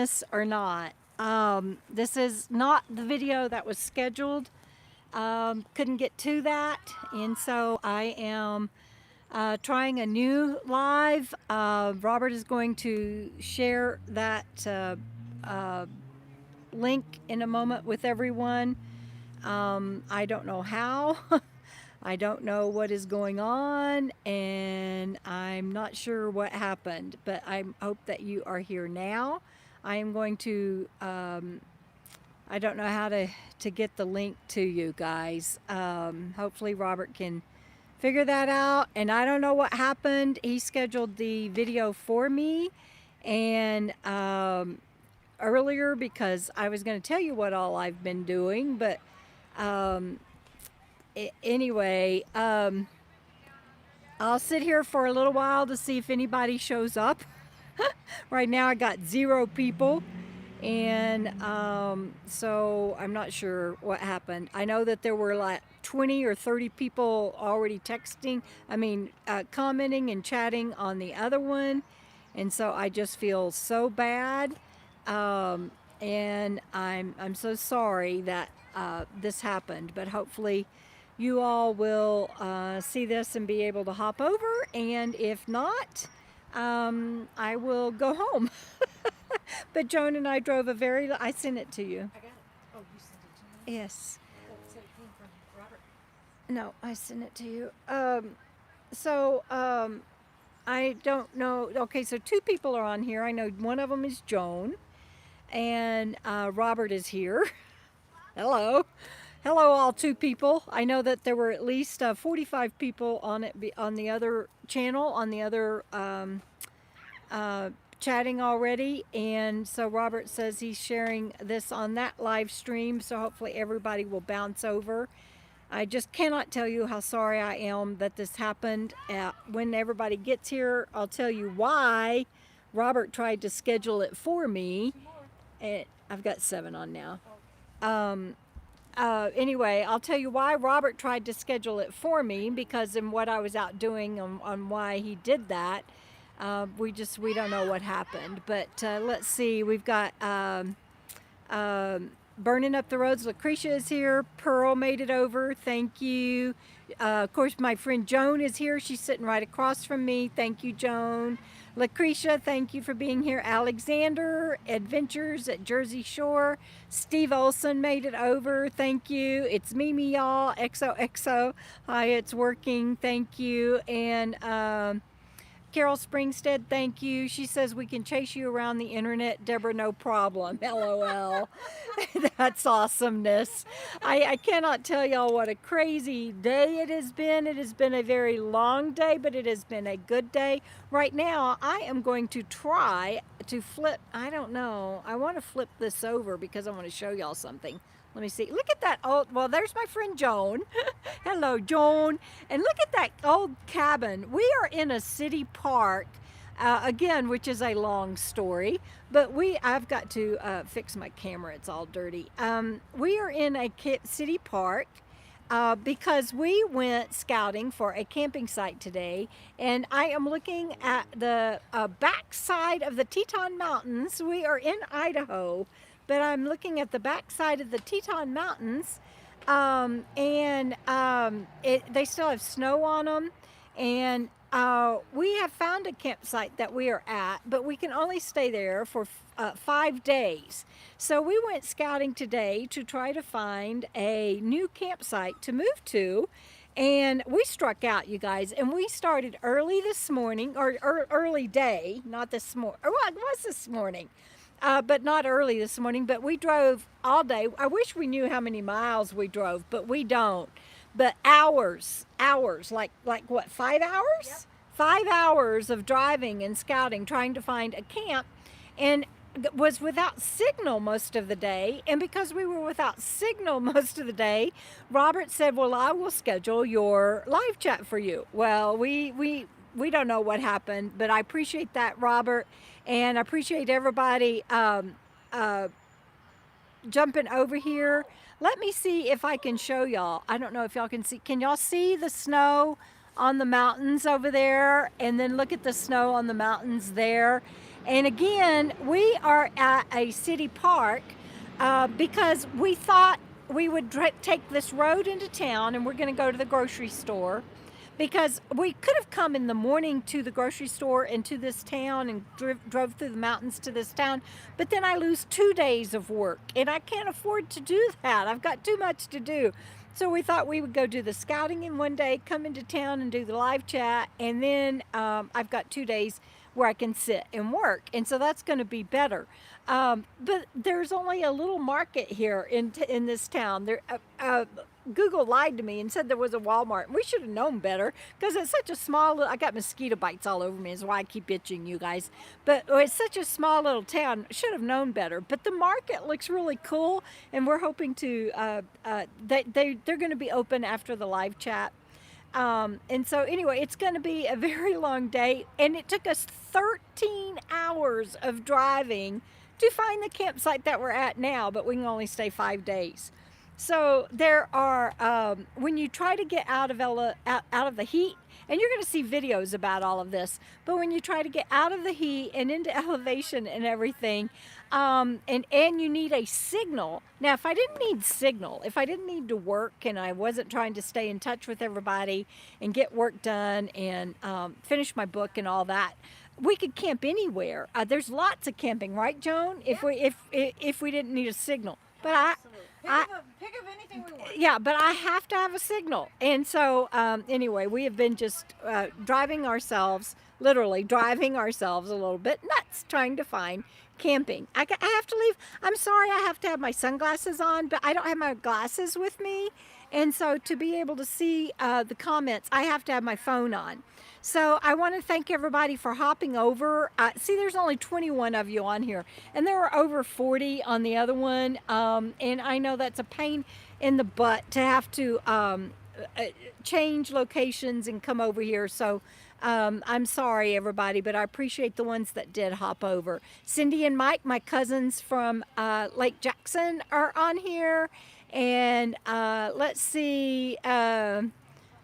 this or not. This is not the video that was scheduled. Couldn't get to that, and so I am trying a new live. Robert is going to share that link in a moment with everyone. I don't know how. I don't know what is going on, and I'm not sure what happened, but I hope that you are here now. I am going to, I don't know how to get the link to you guys. Hopefully Robert can figure that out, and I don't know what happened. He scheduled the video for me, and earlier, because I was going to tell you what all I've been doing, but anyway, I'll sit here for a little while to see if anybody shows up. Right now I got 0 people, and so I'm not sure what happened. I know that there were like 20 or 30 people already texting, commenting and chatting on the other one, and so I just feel so bad, and I'm so sorry that this happened, but hopefully you all will see this and be able to hop over, and if not, I will go home. But Joan and I drove I sent it to you. I got it. Oh, you sent it to me? Yes. Oh, so it came from Robert. No, I sent it to you. I don't know. Okay, so 2 people are on here. I know one of them is Joan, and Robert is here. Hello. Hello, all 2 people. I know that there were at least 45 people on it, on the other channel, on the other chatting already. And so Robert says he's sharing this on that live stream, so hopefully everybody will bounce over. I just cannot tell you how sorry I am that this happened. When everybody gets here, I'll tell you why Robert tried to schedule it for me. And I've got 7 on now. Anyway, I'll tell you why Robert tried to schedule it for me, because in what I was out doing on why he did that, we don't know what happened. But let's see, we've got Burning Up the Roads. Lucretia is here. Pearl made it over. Thank you. Of course, my friend Joan is here. She's sitting right across from me. Thank you, Joan. Lucretia, thank you for being here. Alexander, Adventures at Jersey Shore. Steve Olson made it over. Thank you. It's Mimi, y'all. XOXO. Hi, it's working. Thank you. And Carol Springstead, thank you. She says we can chase you around the internet, Debra, no problem. LOL. That's awesomeness. I cannot tell y'all what a crazy day it has been. It has been a very long day, but it has been a good day. Right now, I am going to try to flip. I don't know. I want to flip this over because I want to show y'all something. Let me see. Look at that old, well, there's my friend Joan. Hello, Joan. And look at that old cabin. We are in a city park, again, which is a long story, but I've got to fix my camera. It's all dirty. We are in a city park because we went scouting for a camping site today, and I am looking at the back side of the Teton Mountains. We are in Idaho, but I'm looking at the back side of the Teton Mountains, and they still have snow on them, and we have found a campsite that we are at, but we can only stay there for 5 days. So we went scouting today to try to find a new campsite to move to, and we struck out, you guys, and we started early this morning, or early day, not this morning, or well, it was this morning. But not early this morning, but we drove all day. I wish we knew how many miles we drove, but we don't. But hours, like what, 5 hours? Yep. 5 hours of driving and scouting, trying to find a camp, and was without signal most of the day. And because we were without signal most of the day, Robert said, well, I will schedule your live chat for you. Well, we don't know what happened, but I appreciate that, Robert. And I appreciate everybody jumping over here. Let me see if I can show y'all. I don't know if y'all can see. Can y'all see the snow on the mountains over there? And then look at the snow on the mountains there. And again, we are at a city park because we thought we would take this road into town and we're going to go to the grocery store, because we could have come in the morning to the grocery store and to this town and drove through the mountains to this town, but then I lose 2 days of work and I can't afford to do that. I've got too much to do. So we thought we would go do the scouting in one day, come into town and do the live chat, and then I've got 2 days where I can sit and work, and so that's going to be better. But there's only a little market here in this town. Google lied to me and said there was a Walmart. We should have known better, because it's such a small I got mosquito bites all over me, is why I keep itching, you guys. But it's such a small little town. Should have known better. But the market looks really cool, and we're hoping to they're going to be open after the live chat. And so anyway, it's going to be a very long day, and it took us 13 hours of driving to find the campsite that we're at now, but we can only stay 5 days. So there are, when you try to get out of the heat, and you're going to see videos about all of this, but when you try to get out of the heat and into elevation and everything, and you need a signal. Now, if I didn't need signal, if I didn't need to work and I wasn't trying to stay in touch with everybody and get work done and finish my book and all that, we could camp anywhere. There's lots of camping, right, Joan? Yeah. If we didn't need a signal, but Pick up anything we want. yeah, but I have to have a signal. And so anyway, we have been just literally driving ourselves a little bit nuts trying to find camping. I have to leave. I'm sorry, I have to have my sunglasses on, but I don't have my glasses with me. And so to be able to see the comments, I have to have my phone on. So I want to thank everybody for hopping over. See, there's only 21 of you on here, and there are over 40 on the other one. And I know that's a pain in the butt to have to change locations and come over here. So I'm sorry, everybody, but I appreciate the ones that did hop over. Cindy and Mike, my cousins from Lake Jackson, are on here. And let's see,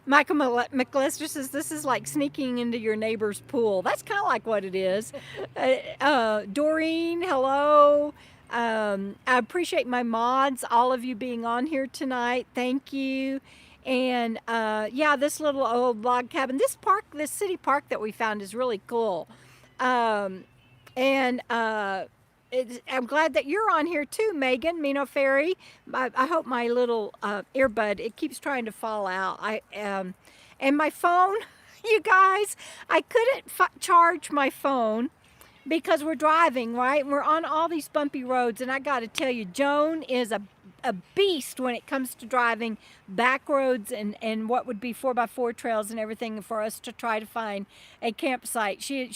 Michael McLester says this is like sneaking into your neighbor's pool. That's kind of like what it is. Doreen, hello. I appreciate my mods, all of you being on here tonight. Thank you. And yeah, this little old log cabin, this city park that we found is really cool. I'm glad that you're on here too, Megan, Mino Ferry. I hope my little earbud, it keeps trying to fall out. And my phone, you guys, I couldn't charge my phone because we're driving, right? We're on all these bumpy roads, and I got to tell you, Joan is a beast when it comes to driving back roads and what would be 4x4 trails and everything for us to try to find a campsite. She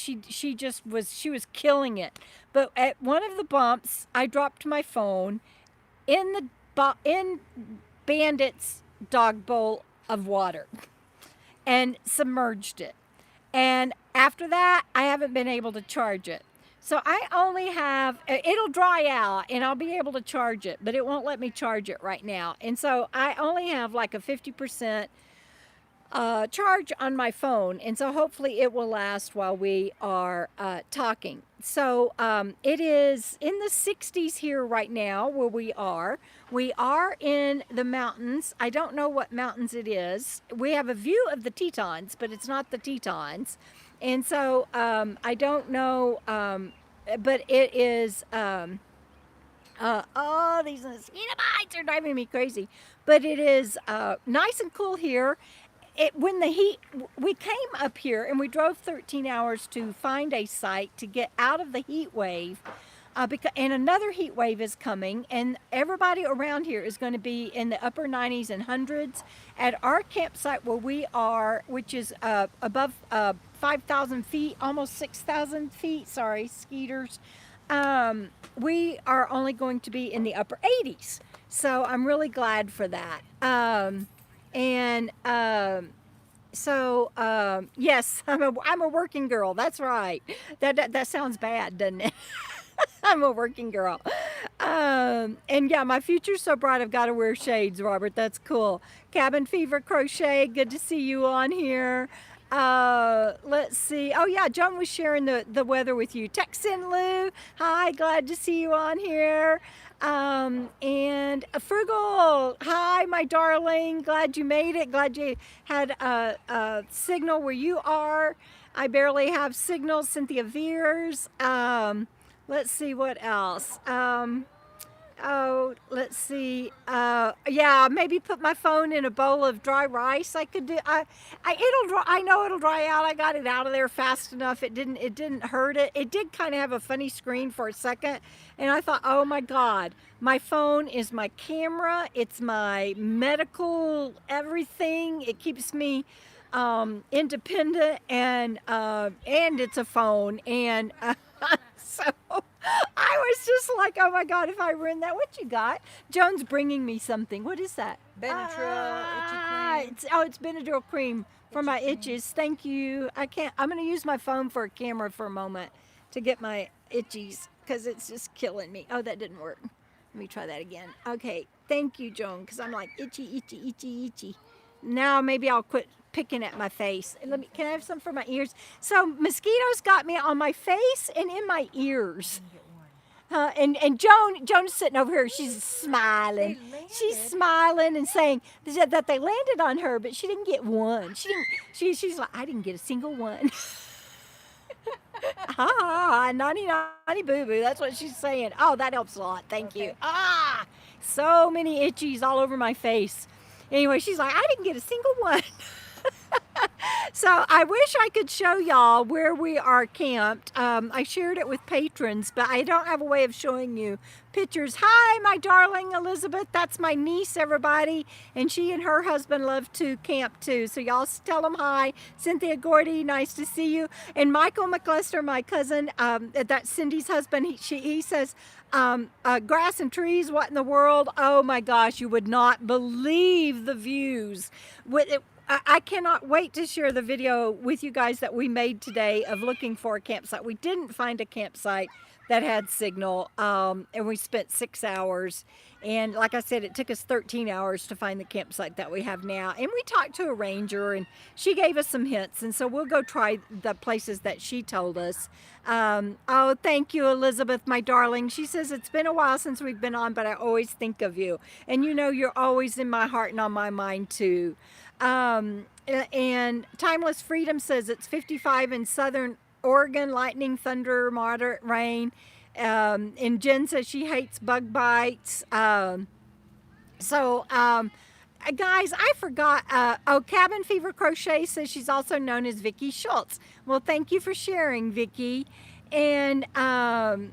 was killing it. But at one of the bumps, I dropped my phone in Bandit's dog bowl of water and submerged it. And after that, I haven't been able to charge it. So I only have, it'll dry out and I'll be able to charge it, but it won't let me charge it right now. And so I only have like a 50% charge on my phone. And so hopefully it will last while we are talking. So it is in the 60s here right now where we are. We are in the mountains. I don't know what mountains it is. We have a view of the Tetons, but it's not the Tetons. And so I don't know, but it is, these mosquito bites are driving me crazy. But it is nice and cool here. We came up here and we drove 13 hours to find a site to get out of the heat wave. And another heat wave is coming, and everybody around here is going to be in the upper 90s and hundreds. At our campsite where we are, which is above 5,000 feet, almost 6,000 feet, sorry, skeeters, we are only going to be in the upper 80s. So I'm really glad for that. Yes, I'm a working girl. That's right. That sounds bad, doesn't it? I'm a working girl. And yeah, my future's so bright I've got to wear shades, Robert. That's cool. Cabin Fever Crochet, good to see you on here. Let's see. Oh yeah, Joan was sharing the weather with you. Texan Lou, hi, glad to see you on here. And Frugal, hi, my darling. Glad you made it. Glad you had a signal where you are. I barely have signal. Cynthia Veers. Let's see what else. Oh, let's see. Yeah, maybe put my phone in a bowl of dry rice. I could do. It'll dry. I know it'll dry out. I got it out of there fast enough. It didn't hurt it. It did kind of have a funny screen for a second, and I thought, oh my God, my phone is my camera. It's my medical everything. It keeps me independent, and it's a phone, and so I was just like, oh my God, if I ruin that, what you got? Joan's bringing me something. What is that? Benadryl, itchy cream. It's Benadryl cream for my itches. Thank you. I'm going to use my phone for a camera for a moment to get my itchies because it's just killing me. Oh, that didn't work. Let me try that again. Okay. Thank you, Joan, because I'm like itchy, itchy, itchy, itchy. Now maybe I'll quit picking at my face. Can I have some for my ears? So mosquitoes got me on my face and in my ears. And Joan's sitting over here. She's smiling. She's smiling and saying that they landed on her, but she didn't get one. She's like, I didn't get a single one. Naughty boo boo. That's what she's saying. Oh, that helps a lot. Thank you. So many itchies all over my face. Anyway, she's like, I didn't get a single one. So I wish I could show y'all where we are camped. I shared it with patrons, but I don't have a way of showing you pictures. Hi, my darling Elizabeth. That's my niece, everybody. And she and her husband love to camp too. So y'all tell them hi. Cynthia Gordy, nice to see you. And Michael McCluster, my cousin, that's Cindy's husband, he says, grass and trees, what in the world? Oh my gosh, you would not believe the views. I cannot wait to share the video with you guys that we made today of looking for a campsite. We didn't find a campsite that had signal, and we spent 6 hours. And like I said, it took us 13 hours to find the campsite that we have now. And we talked to a ranger, and she gave us some hints. And so we'll go try the places that she told us. Oh, thank you, Elizabeth, my darling. She says, it's been a while since we've been on, but I always think of you. And you know, you're always in my heart and on my mind too. And Timeless Freedom says it's 55 in Southern Oregon, lightning, thunder, moderate rain. And Jen says she hates bug bites. Guys, I forgot. Cabin Fever Crochet says she's also known as Vicki Schultz. Well, thank you for sharing, Vicki. And so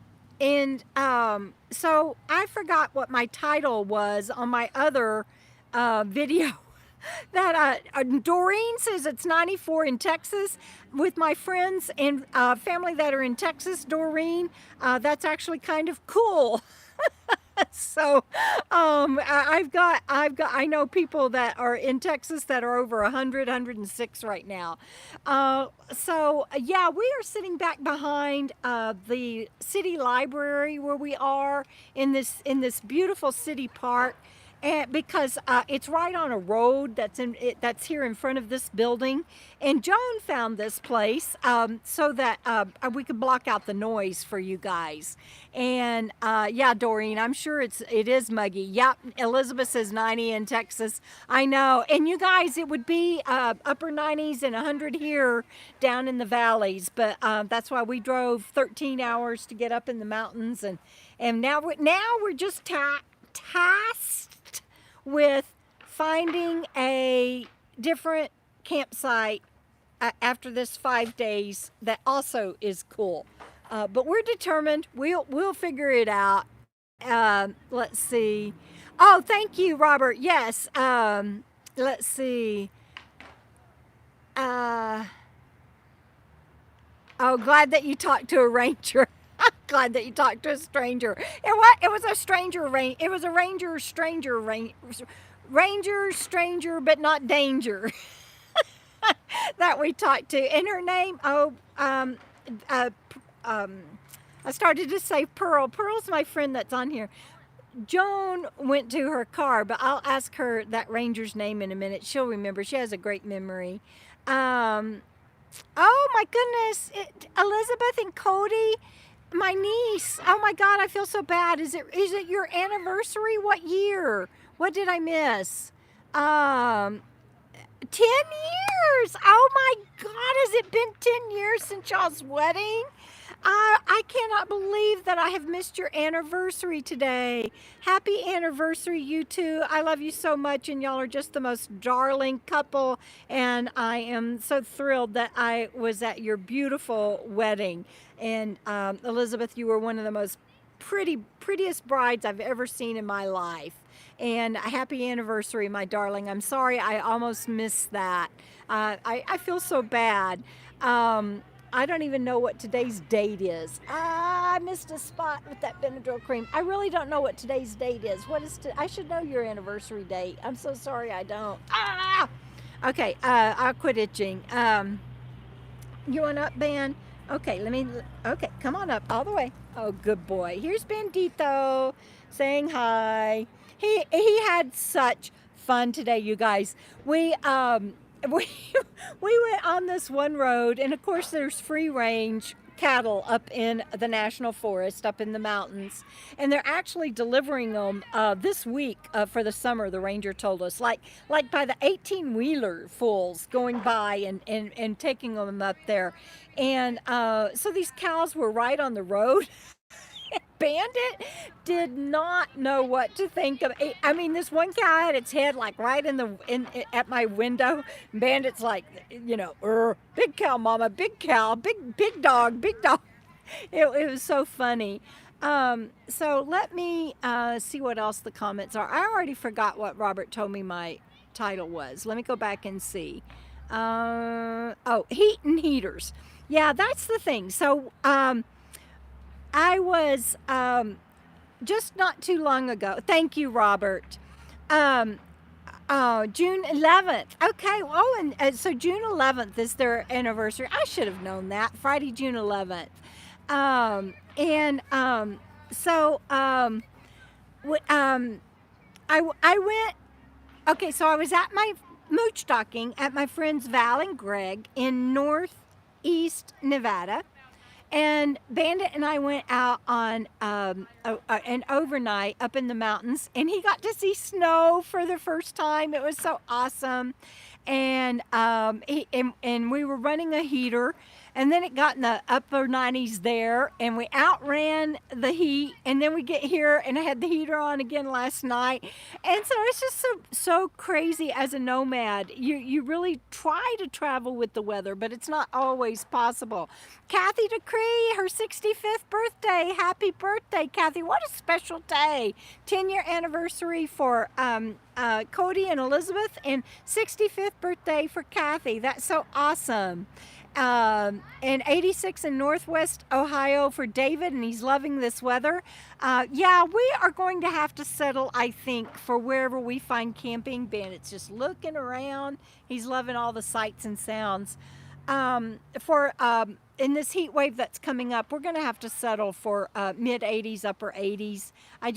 I forgot what my title was on my other video. That Doreen says it's 94 in Texas. With my friends and family that are in Texas, Doreen, that's actually kind of cool. So I know people that are in Texas that are over 100, 106 right now. Yeah, we are sitting back behind the city library where we are in this beautiful city park. And because it's right on a road that's here in front of this building, and Joan found this place so that we could block out the noise for you guys. And yeah, Doreen, I'm sure it is muggy. Yep, Elizabeth says 90 in Texas. I know, and you guys, it would be upper 90s and 100 here down in the valleys. But that's why we drove 13 hours to get up in the mountains, and now we're just tasked with finding a different campsite after this 5 days that also is cool. But we're determined. We'll figure it out. Let's see. Oh, thank you, Robert. Yes. Let's see. Oh, glad that you talked to a ranger. Glad that you talked to a stranger. And what? It was a stranger ranger. It was a ranger stranger, but not danger. That we talked to. And her name, I started to say Pearl. Pearl's my friend that's on here. Joan went to her car, but I'll ask her that ranger's name in a minute. She'll remember. She has a great memory. Oh my goodness, Elizabeth and Cody, my niece. Oh my God, I feel so bad. Is it your anniversary? What year? What did I miss? Um, 10 years. Oh my God, has it been 10 years since y'all's wedding? I cannot believe that I have missed your anniversary today. Happy anniversary, you two. I love you so much, and y'all are just the most darling couple. And I am so thrilled that I was at your beautiful wedding. And Elizabeth, you were one of the most prettiest brides I've ever seen in my life. And a happy anniversary, my darling. I'm sorry I almost missed that. I feel so bad. I don't even know what today's date is. I missed a spot with that Benadryl cream. I really don't know what today's date is. I should know your anniversary date. I'm so sorry I don't. Okay, I'll quit itching. You want up, Ben? Okay, okay, come on up all the way. Oh, good boy. Here's Bandito saying hi. He had such fun today, you guys. We we went on this one road, and of course there's free range cattle up in the national forest, up in the mountains, and they're actually delivering them this week for the summer. The ranger told us, like by the 18-wheeler fulls going by and taking them up there, and so these cows were right on the road. Bandit did not know what to think of it. I mean, this one cow had its head like right at my window. Bandit's like, big cow, mama, big cow, big dog, big dog. It was so funny. So let me see what else the comments are. I already forgot what Robert told me my title was. Let me go back and see. Heat and heaters. Yeah, that's the thing. So I was just not too long ago. Thank you, Robert. June 11th. Okay. Oh, and so June 11th is their anniversary. I should have known that. Friday, June 11th. I went. Okay, so I was at my mooch docking at my friends Val and Greg in northeast Nevada. And Bandit and I went out on an overnight up in the mountains, and he got to see snow for the first time. It was so awesome. And we were running a heater, and then it got in the upper 90s there, and we outran the heat, and then we get here, and I had the heater on again last night. And so it's just so crazy as a nomad. You really try to travel with the weather, but it's not always possible. Kathy Decree, her 65th birthday. Happy birthday, Kathy. What a special day. 10-year anniversary for Cody and Elizabeth, and 65th birthday for Kathy. That's so awesome. And 86 in Northwest Ohio for David, and he's loving this weather. Yeah, we are going to have to settle, I think, for wherever we find camping. Bandit's just looking around. He's loving all the sights and sounds. In this heat wave that's coming up, we're going to have to settle for mid 80s, upper 80s. I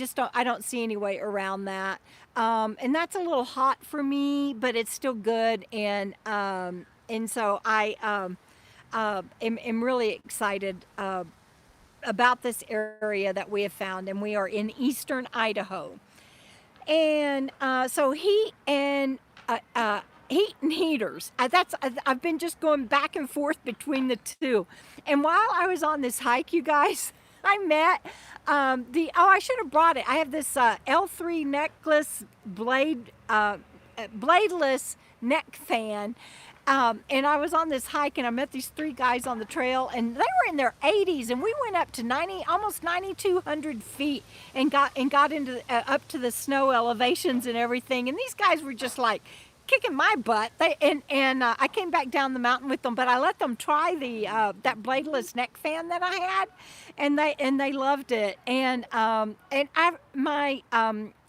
don't see any way around that. And that's a little hot for me, but it's still good. And so I am really excited about this area that we have found, and we are in eastern Idaho. And so heat and heaters. I've been just going back and forth between the two. And while I was on this hike, you guys, I met I should have brought it. I have this L3 necklace bladeless neck fan. And I was on this hike, and I met these three guys on the trail, and they were in their 80s, and we went up to almost 9,200 feet, and got into up to the snow elevations and everything. And these guys were just like kicking my butt. I came back down the mountain with them, but I let them try that bladeless neck fan that I had, and they loved it.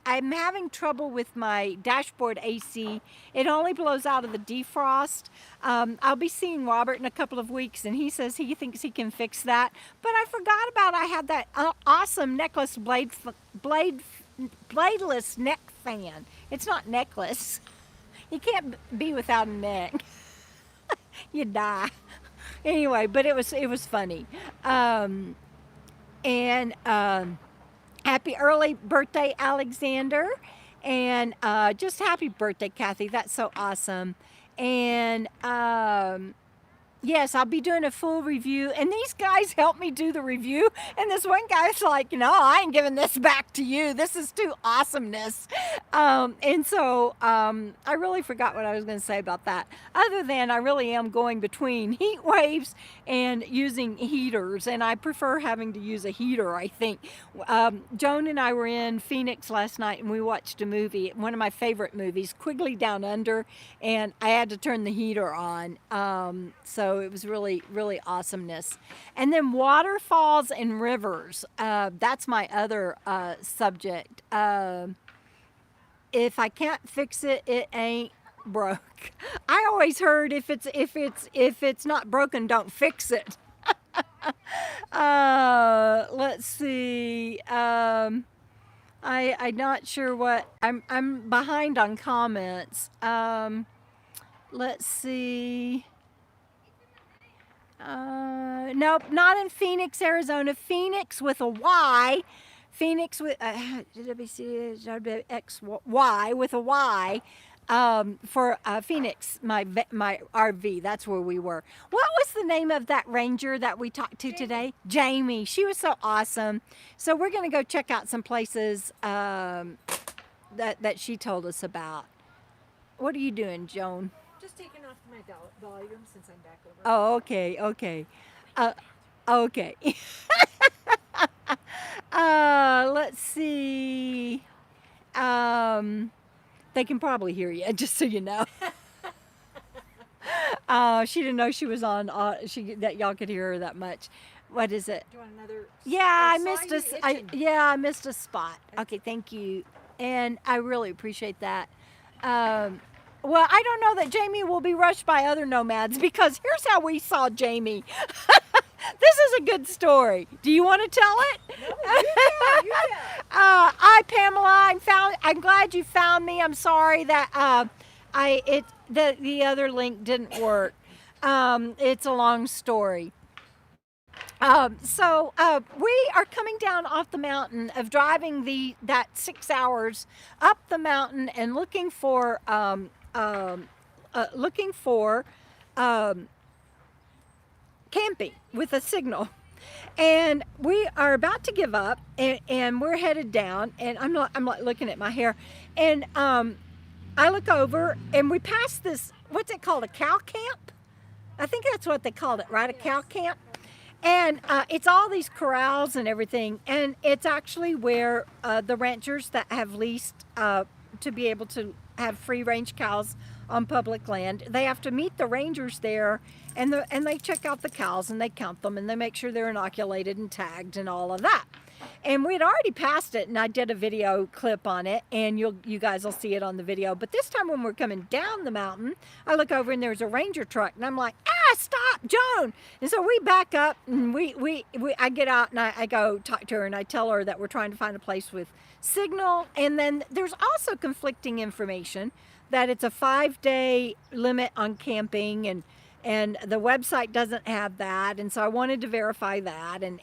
I'm having trouble with my dashboard AC. It only blows out of the defrost. I'll be seeing Robert in a couple of weeks, and he says he thinks he can fix that. But I forgot I had that awesome necklace bladeless neck fan. It's not necklace. You can't be without a neck. You die. Anyway, but it was funny. And happy early birthday, Alexander. And just happy birthday, Kathy. That's so awesome. And yes, I'll be doing a full review. And these guys helped me do the review. And this one guy's like, no, I ain't giving this back to you. This is too awesomeness. And so I really forgot what I was going to say about that. Other than I really am going between heat waves and using heaters. And I prefer having to use a heater, I think. Joan and I were in Phoenix last night and we watched a movie, one of my favorite movies, Quigley Down Under. And I had to turn the heater on. So it was really, really awesomeness. And then waterfalls and rivers. That's my other subject. If I can't fix it, it ain't broke. I always heard if it's not broken, don't fix it. Let's see. I'm not sure what I'm behind on comments. Let's see. Nope, not in Phoenix, Arizona. Phoenix with a Y. Phoenix with XY with a Y for Phoenix, my RV. That's where we were. What was the name of that ranger that we talked to today? Jamie. She was so awesome. So we're going to go check out some places that she told us about. What are you doing, Joan? Just taking off my volume since I'm back over. Oh, okay, okay. Okay. Let's see. They can probably hear you, just so you know. She didn't know she was on. That y'all could hear her that much. What is it? Do you want another? Yeah, I missed I missed a spot. Okay, thank you, and I really appreciate that. Well, I don't know that Jamie will be rushed by other nomads because here's how we saw Jamie. This is a good story. Do you want to tell it? No, you tell. Hi, Pamela. I'm glad you found me. I'm sorry that the other link didn't work. It's a long story. So we are coming down off the mountain of driving that 6 hours up the mountain and looking for camping with a signal. And we are about to give up and we're headed down and I'm like looking at my hair and I look over and we pass this, what's it called, a cow camp? I think that's what they called it, right? A cow camp. And it's all these corrals and everything, and it's actually where the ranchers that have leased to be able to have free range cows on public land, they have to meet the rangers there, and they check out the cows and they count them and they make sure they're inoculated and tagged and all of that. And we'd already passed it, and I did a video clip on it, and you guys will see it on the video. But this time when we're coming down the mountain, I look over and there's a ranger truck, and I'm like, stop, Joan. And so we back up, and I get out and I go talk to her, and I tell her that we're trying to find a place with signal. And then there's also conflicting information that it's a 5-day limit on camping, and the website doesn't have that, and so I wanted to verify that, and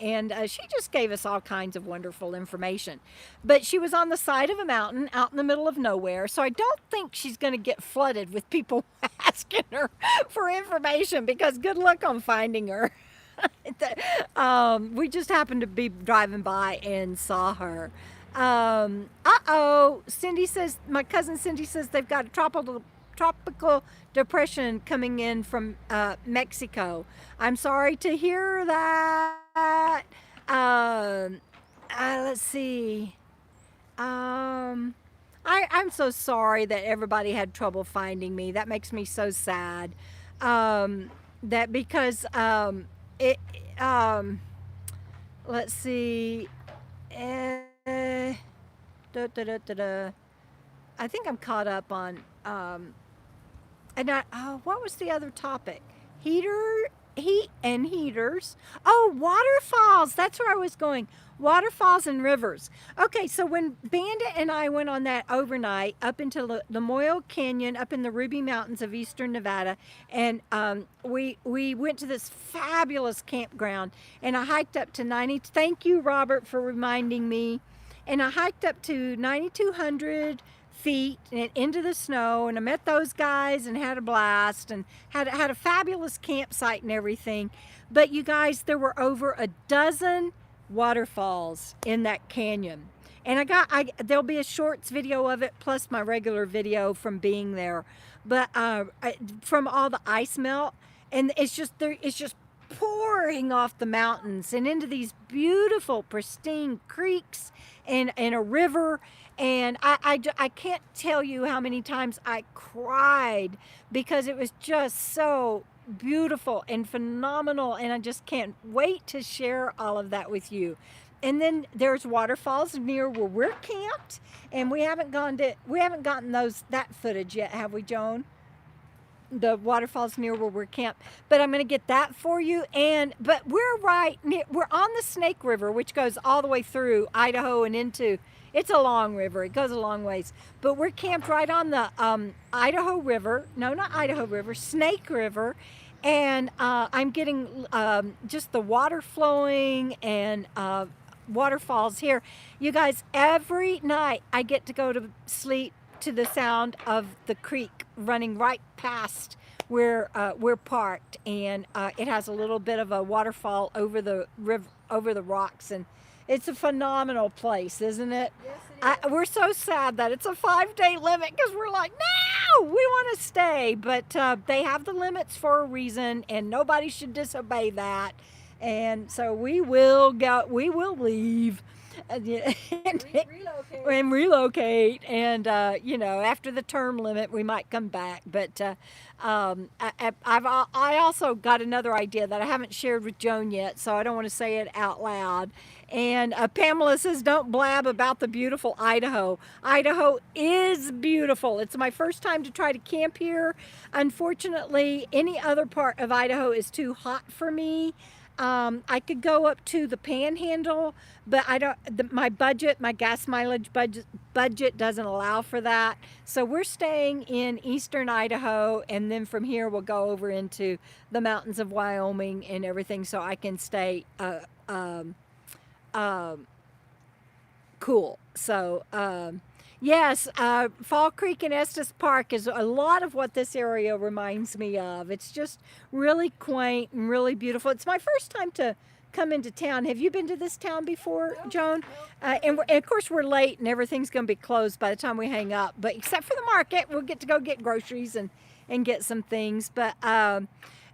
she just gave us all kinds of wonderful information. But she was on the side of a mountain out in the middle of nowhere, so I don't think she's going to get flooded with people asking her for information, because good luck on finding her. We just happened to be driving by and saw her. Cindy says, my cousin Cindy says they've got a tropical depression coming in from Mexico. I'm sorry to hear that. Let's see. I'm so sorry that everybody had trouble finding me. That makes me so sad. That because let's see. I think I'm caught up on. What was the other topic? Heater heat and heaters. Oh, waterfalls. That's where I was going. Waterfalls and rivers. Okay, so when Bandit and I went on that overnight up into the Lamoille Canyon, up in the Ruby Mountains of eastern Nevada, and we went to this fabulous campground, and I hiked up to 90. Thank you, Robert, for reminding me. And I hiked up to 9,200 feet and into the snow, and I met those guys and had a blast and had a fabulous campsite and everything. But you guys, there were over a dozen waterfalls in that canyon, and there'll be a shorts video of it plus my regular video from being there, but from all the ice melt, and it's just pouring off the mountains and into these beautiful pristine creeks and a river. And I can't tell you how many times I cried because it was just so beautiful and phenomenal, and I just can't wait to share all of that with you. And then there's waterfalls near where we're camped, and we haven't gotten that footage yet, have we, Joan? The waterfalls near where we're camped, but I'm going to get that for you. But we're on the Snake River, which goes all the way through Idaho and into. It's a long river. It goes a long ways. But we're camped right on the Idaho River. No, not Idaho River, Snake River. And I'm getting just the water flowing and waterfalls here. You guys, every night I get to go to sleep to the sound of the creek running right past where we're parked. And it has a little bit of a waterfall over the river, over the rocks, and it's a phenomenal place, isn't it? Yes, it is. We're so sad that it's a 5-day limit because we're like, no, we want to stay. But they have the limits for a reason, and nobody should disobey that. And so we will leave Relocate. relocate. And, after the term limit, we might come back. But I also got another idea that I haven't shared with Joan yet, so I don't want to say it out loud. And Pamela says, don't blab about the beautiful Idaho. Idaho is beautiful. It's my first time to try to camp here. Unfortunately, any other part of Idaho is too hot for me. I could go up to the Panhandle, but my gas mileage budget doesn't allow for that. So we're staying in eastern Idaho, and then from here we'll go over into the mountains of Wyoming and everything, so I can stay cool. So yes, Fall Creek and Estes Park is a lot of what this area reminds me of. It's just really quaint and really beautiful. It's my first time to come into town. Have you been to this town before, Joan? And of course we're late and everything's going to be closed by the time we hang up, but except for the market, we'll get to go get groceries and get some things. But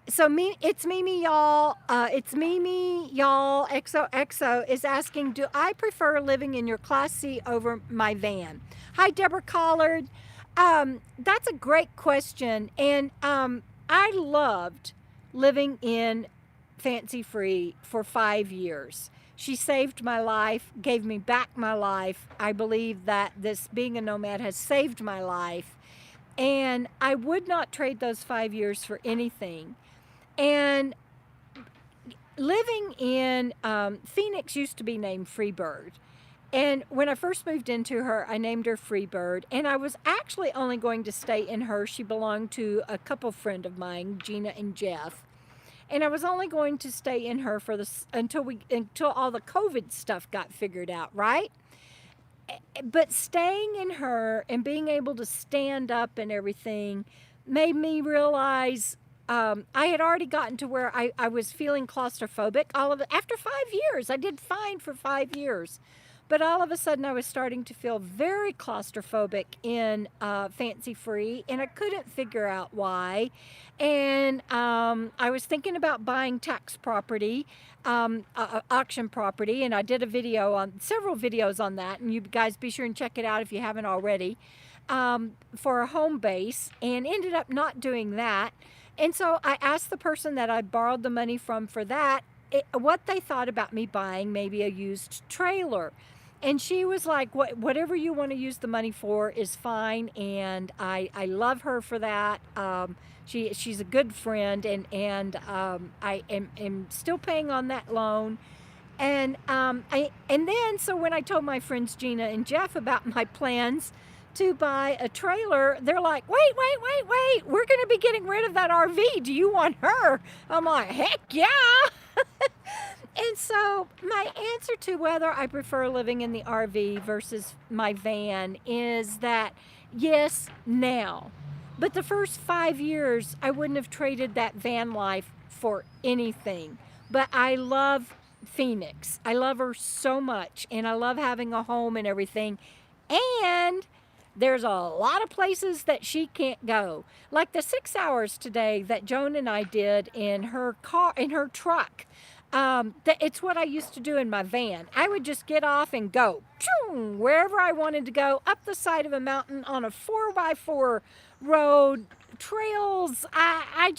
it's Mimi, y'all. It's Mimi, y'all. XOXO is asking, do I prefer living in your Class C over my van? Hi, Debra Collard. That's a great question. And I loved living in Fancy Free for 5 years. She saved my life, gave me back my life. I believe that this being a nomad has saved my life. And I would not trade those 5 years for anything. And living in Phoenix used to be named Freebird. And when I first moved into her, I named her Freebird. And I was actually only going to stay in her. She belonged to a couple friend of mine, Gina and Jeff. And I was only going to stay in her for until all the COVID stuff got figured out, right? But staying in her and being able to stand up and everything made me realize I had already gotten to where I was feeling claustrophobic. After 5 years, I did fine for 5 years. But all of a sudden, I was starting to feel very claustrophobic in Fancy Free, and I couldn't figure out why. And I was thinking about buying tax property, auction property, and I did several videos on that, and you guys be sure and check it out if you haven't already, for a home base, and ended up not doing that. And so I asked the person that I borrowed the money from for that what they thought about me buying maybe a used trailer. And she was like, whatever you want to use the money for is fine. And I love her for that. She's a good friend, and I am still paying on that loan. And then so when I told my friends Gina and Jeff about my plans to buy a trailer, they're like, wait, we're going to be getting rid of that RV. Do you want her? I'm like, heck yeah. And so my answer to whether I prefer living in the RV versus my van is that yes, now. But the first 5 years, I wouldn't have traded that van life for anything. But I love Phoenix. I love her so much, and I love having a home and everything. And there's a lot of places that she can't go. Like the 6 hours today that Joan and I did in her car, in her truck. It's what I used to do in my van. I would just get off and go wherever I wanted to go, up the side of a mountain on a 4x4 road, trails. I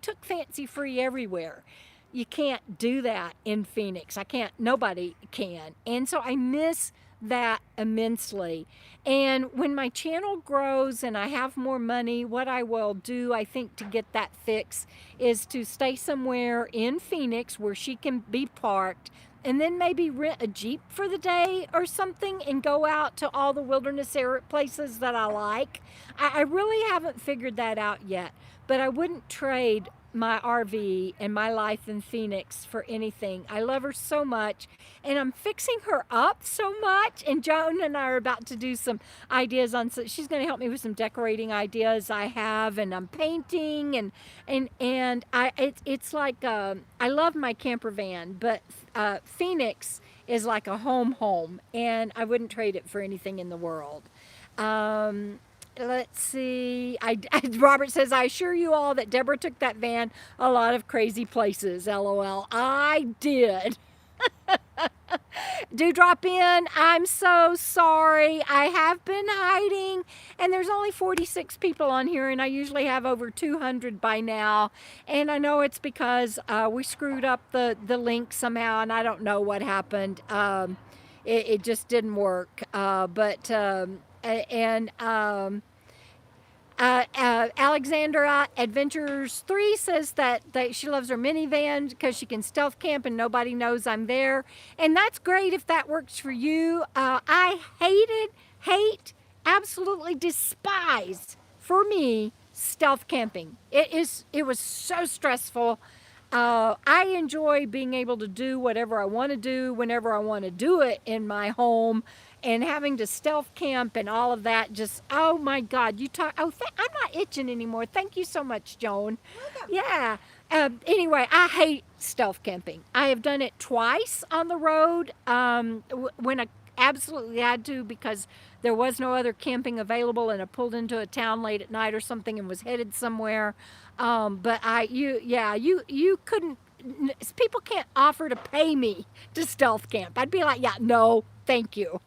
took fancy free everywhere. You can't do that in Phoenix. Nobody can. And so I miss that immensely. And when my channel grows and I have more money, what I will do, I think, to get that fix is to stay somewhere in Phoenix where she can be parked, and then maybe rent a Jeep for the day or something and go out to all the wilderness places that I like. I really haven't figured that out yet, but I wouldn't trade my RV and my life in Phoenix for anything. I love her so much, and I'm fixing her up so much, and Joan and I are about to do some ideas on, so she's going to help me with some decorating ideas I have, and I'm painting, and it's like I love my camper van, but Phoenix is like a home, and I wouldn't trade it for anything in the world. Let's see. Robert says, I assure you all that Deborah took that van a lot of crazy places. LOL. I did. Do drop in. I'm so sorry. I have been hiding, and there's only 46 people on here, and I usually have over 200 by now. And I know it's because we screwed up the link somehow, and I don't know what happened. It just didn't work. Alexandra Adventures 3 says that she loves her minivan because she can stealth camp and nobody knows I'm there. And that's great if that works for you. I hate, absolutely despise, for me, stealth camping. It was so stressful. I enjoy being able to do whatever I want to do whenever I want to do it in my home, and having to stealth camp and all of that, just, oh my God, I'm not itching anymore. Thank you so much, Joan. Welcome. Yeah. Anyway, I hate stealth camping. I have done it twice on the road when I absolutely had to, because there was no other camping available, and I pulled into a town late at night or something and was headed somewhere. But you couldn't, people can't offer to pay me to stealth camp. I'd be like, yeah, no, thank you.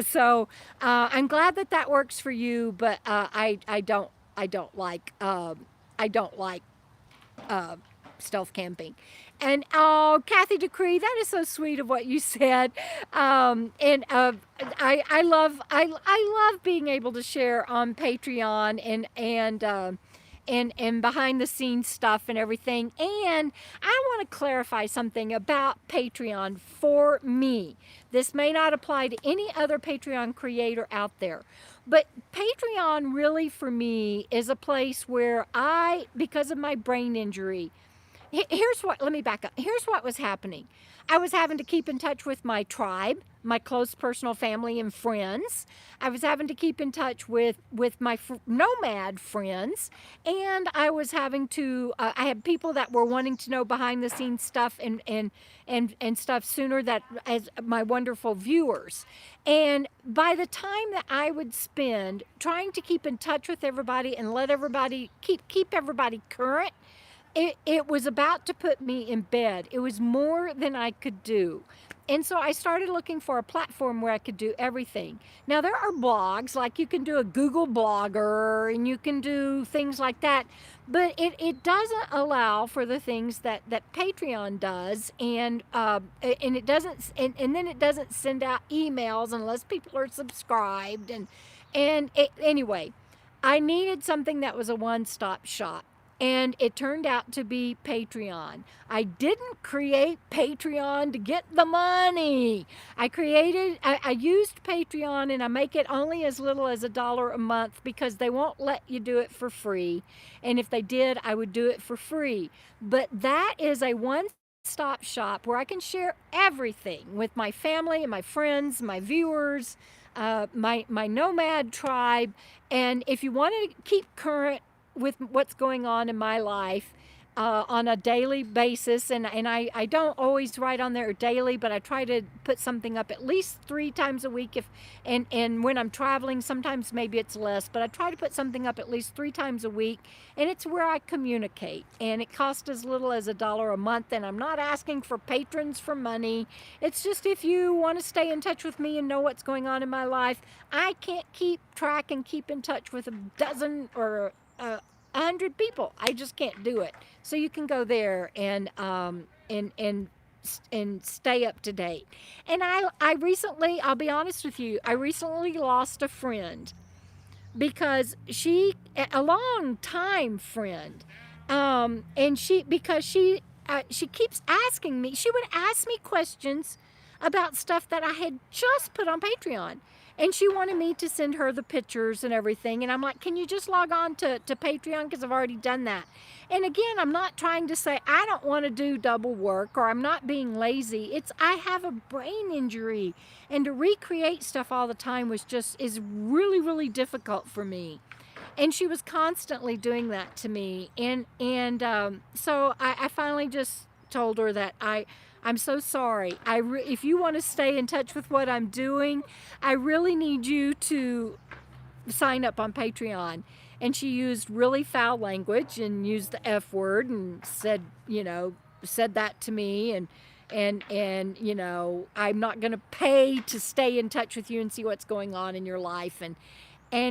So I'm glad that works for you, but I don't like stealth camping. And oh, Kathy Decree, that is so sweet of what you said. I love being able to share on Patreon and behind the scenes stuff and everything. And I want to clarify something about Patreon for me. This may not apply to any other Patreon creator out there, but Patreon really for me is a place where because of my brain injury, let me back up. Here's what was happening. I was having to keep in touch with my tribe, my close personal family and friends. I was having to keep in touch with my Nomad friends, and I was having to, I had people that were wanting to know behind the scenes stuff and stuff sooner, that as my wonderful viewers. And by the time that I would spend trying to keep in touch with everybody and let everybody keep everybody current, it was about to put me in bed. It was more than I could do. And so I started looking for a platform where I could do everything. Now, there are blogs, like you can do a Google Blogger and you can do things like that, but it doesn't allow for the things that Patreon does, and it doesn't, and then it doesn't send out emails unless people are subscribed, anyway, I needed something that was a one-stop shop. And it turned out to be Patreon. I didn't create Patreon to get the money. I used Patreon, and I make it only as little as $1 a month because they won't let you do it for free. And if they did, I would do it for free. But that is a one-stop shop where I can share everything with my family and my friends, my viewers, my Nomad tribe. And if you want to keep current with what's going on in my life on a daily basis, and I don't always write on there daily, but I try to put something up at least 3 times a week, and when I'm traveling, sometimes maybe it's less, but I try to put something up at least 3 times a week, and it's where I communicate, and it costs as little as $1 a month, and I'm not asking for patrons for money. It's just if you want to stay in touch with me and know what's going on in my life. I can't keep track and keep in touch with a dozen or 100 people. I just can't do it. So you can go there and stay up to date. And I recently, I'll be honest with you, I recently lost a friend because a long time friend, and she keeps asking me. She would ask me questions about stuff that I had just put on Patreon. And she wanted me to send her the pictures and everything. And I'm like, can you just log on to Patreon? Because I've already done that. And again, I'm not trying to say I don't want to do double work or I'm not being lazy. I have a brain injury. And to recreate stuff all the time is really, really difficult for me. And she was constantly doing that to me. So I finally just told her that I'm so sorry. If you want to stay in touch with what I'm doing, I really need you to sign up on Patreon. And she used really foul language and used the F word and said that to me, and I'm not going to pay to stay in touch with you and see what's going on in your life. And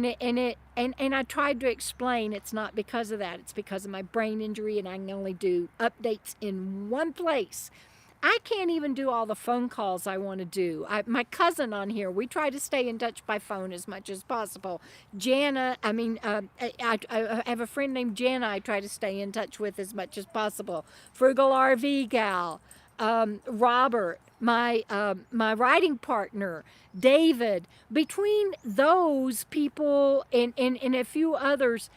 I tried to explain it's not because of that. It's because of my brain injury, and I can only do updates in one place. I can't even do all the phone calls I want to do. My cousin on here, we try to stay in touch by phone as much as possible. I have a friend named Jana I try to stay in touch with as much as possible. Frugal RV gal, Robert, my writing partner, David. Between those people and a few others,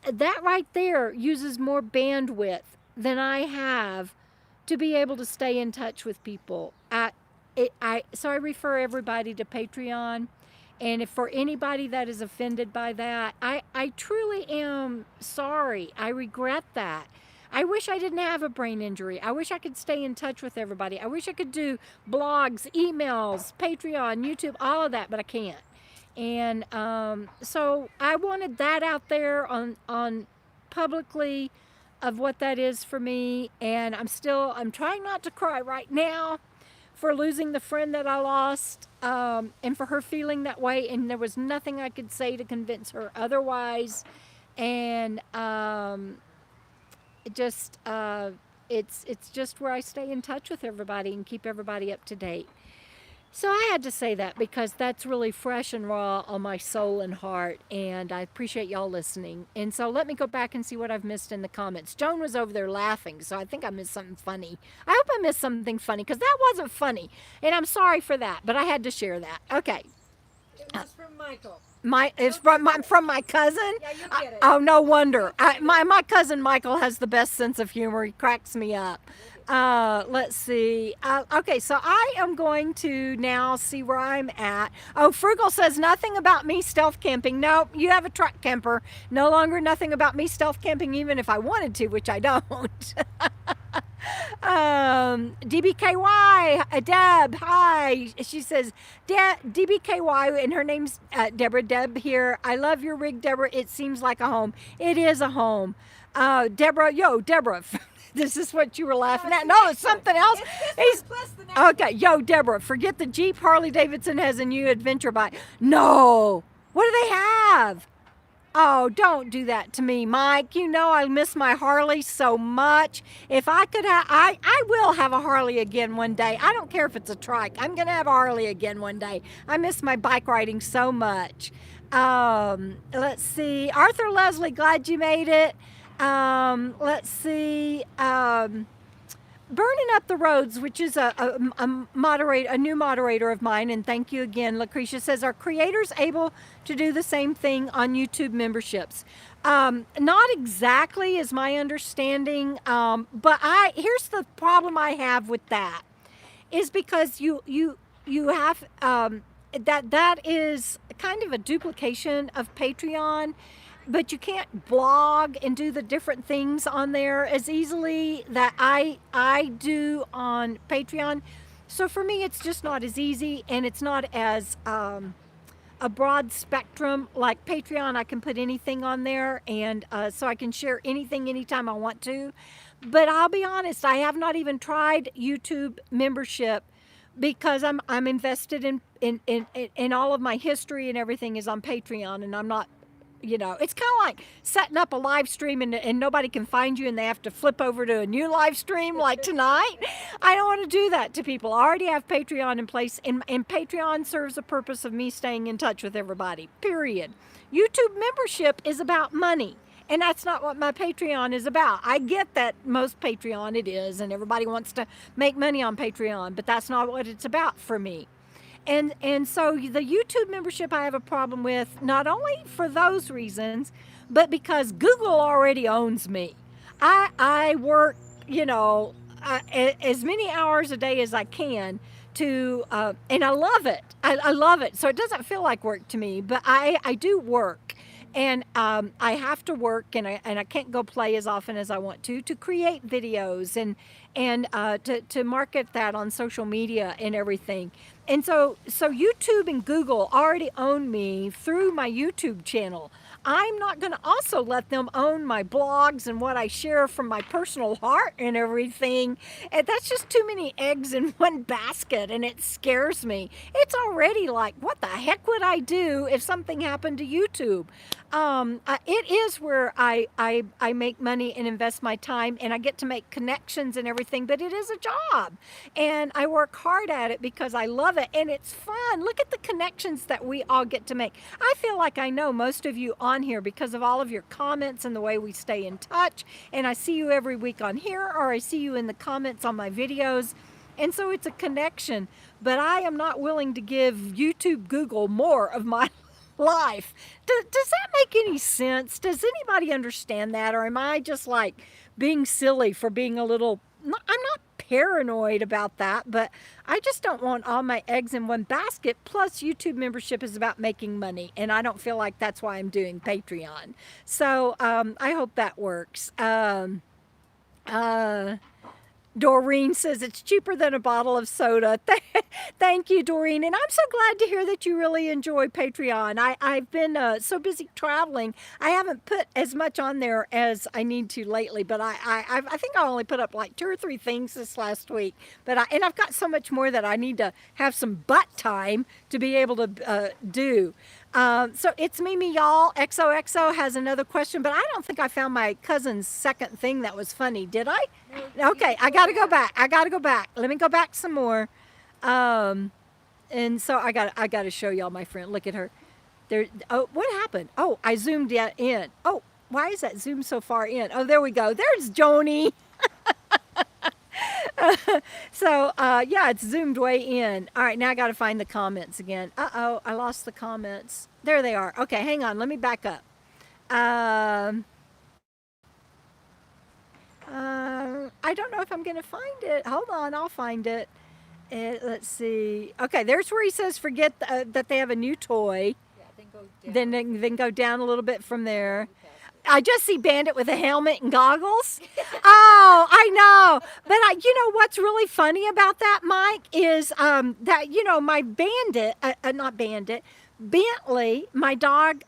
that right there uses more bandwidth than I have to be able to stay in touch with people. So I refer everybody to Patreon. And if for anybody that is offended by that, I truly am sorry. I regret that. I wish I didn't have a brain injury. I wish I could stay in touch with everybody. I wish I could do blogs, emails, Patreon, YouTube, all of that, but I can't. And so I wanted that out there on publicly of what that is for me. And I'm trying not to cry right now for losing the friend that I lost, and for her feeling that way. And there was nothing I could say to convince her otherwise. And it's just where I stay in touch with everybody and keep everybody up to date. So I had to say that because that's really fresh and raw on my soul and heart, and I appreciate y'all listening. And so let me go back and see what I've missed in the comments. Joan was over there laughing, so I think I missed something funny. I hope I missed something funny, because that wasn't funny, and I'm sorry for that, but I had to share that. Okay. It was from Michael. It's from my cousin? Yeah, you get it. Oh, no wonder. My cousin Michael has the best sense of humor. He cracks me up. Let's see. Okay, so I am going to now see where I'm at. Oh, Frugal says nothing about me stealth camping. No, you have a truck camper. No longer nothing about me stealth camping, even if I wanted to, which I don't. DBKY, Deb, hi. She says, DBKY, and her name's Debra. Deb here. I love your rig, Debra. It seems like a home. It is a home. Debra, This is what you were laughing at? No, it's something else. It's plus the next Okay, yo, Deborah, forget the Jeep. Harley Davidson has a new adventure bike. No. What do they have? Oh, don't do that to me, Mike. You know I miss my Harley so much. If I could have, I will have a Harley again one day. I don't care if it's a trike. I'm going to have a Harley again one day. I miss my bike riding so much. Let's see. Arthur Leslie, glad you made it. Let's see. Burning Up the Roads, which is a new moderator of mine, and thank you again. Lucretia says, are creators able to do the same thing on YouTube memberships? Not exactly is my understanding, but here's the problem I have with that, is because you have that is kind of a duplication of Patreon. But you can't blog and do the different things on there as easily that I do on Patreon. So for me, it's just not as easy, and it's not as a broad spectrum like Patreon. I can put anything on there, and so I can share anything anytime I want to. But I'll be honest, I have not even tried YouTube membership because I'm invested in all of my history, and everything is on Patreon, and I'm not. It's kind of like setting up a live stream and nobody can find you and they have to flip over to a new live stream like tonight. I don't want to do that to people. I already have Patreon in place, and Patreon serves the purpose of me staying in touch with everybody, period. YouTube membership is about money, and that's not what my Patreon is about. I get that most Patreon it is, and everybody wants to make money on Patreon, but that's not what it's about for me. And so the YouTube membership I have a problem with, not only for those reasons, but because Google already owns me. I work, as many hours a day as I can to, and I love it. I love it. So it doesn't feel like work to me, but I do work. And I have to work, and I can't go play as often as I want to create videos and to market that on social media and everything. And so YouTube and Google already own me through my YouTube channel. I'm not going to also let them own my blogs and what I share from my personal heart and everything. And that's just too many eggs in one basket, and it scares me. It's already like, what the heck would I do if something happened to YouTube? It is where I make money and invest my time, and I get to make connections and everything, but it is a job, and I work hard at it because I love it, and it's fun. Look at the connections that we all get to make. I feel like I know most of you on here because of all of your comments and the way we stay in touch, and I see you every week on here, or I see you in the comments on my videos, and so it's a connection. But I am not willing to give YouTube, Google more of my life. Does that make any sense? Does anybody understand that? Or am I just like being silly for being a little, I'm not paranoid about that, but I just don't want all my eggs in one basket. Plus YouTube membership is about making money, and I don't feel like that's why I'm doing Patreon. So I hope that works. Doreen says it's cheaper than a bottle of soda. Thank you, Doreen. And I'm so glad to hear that you really enjoy Patreon. I've been so busy traveling. I haven't put as much on there as I need to lately, but I think I only put up like 2 or 3 things this last week. But I've got so much more that I need to have some butt time to be able to do. So it's me, y'all. XOXO has another question, but I don't think I found my cousin's second thing that was funny. Did I? Okay, I got to go back. Let me go back some more. And so I got to show y'all my friend. Look at her. There. Oh, what happened? Oh, I zoomed in. Oh, why is that zoom so far in? Oh, there we go. There's Joni. So, yeah, it's zoomed way in. All right, now I got to find the comments again. Uh-oh, I lost the comments. There they are. Okay, hang on. Let me back up. I don't know if I'm going to find it. Hold on, I'll find it. Let's see. Okay, there's where he says forget that they have a new toy. Yeah, then go down. Then go down a little bit from there. I just see Bandit with a helmet and goggles. Oh, I know. But you know what's really funny about that, Mike, is that, my Bentley, my dog,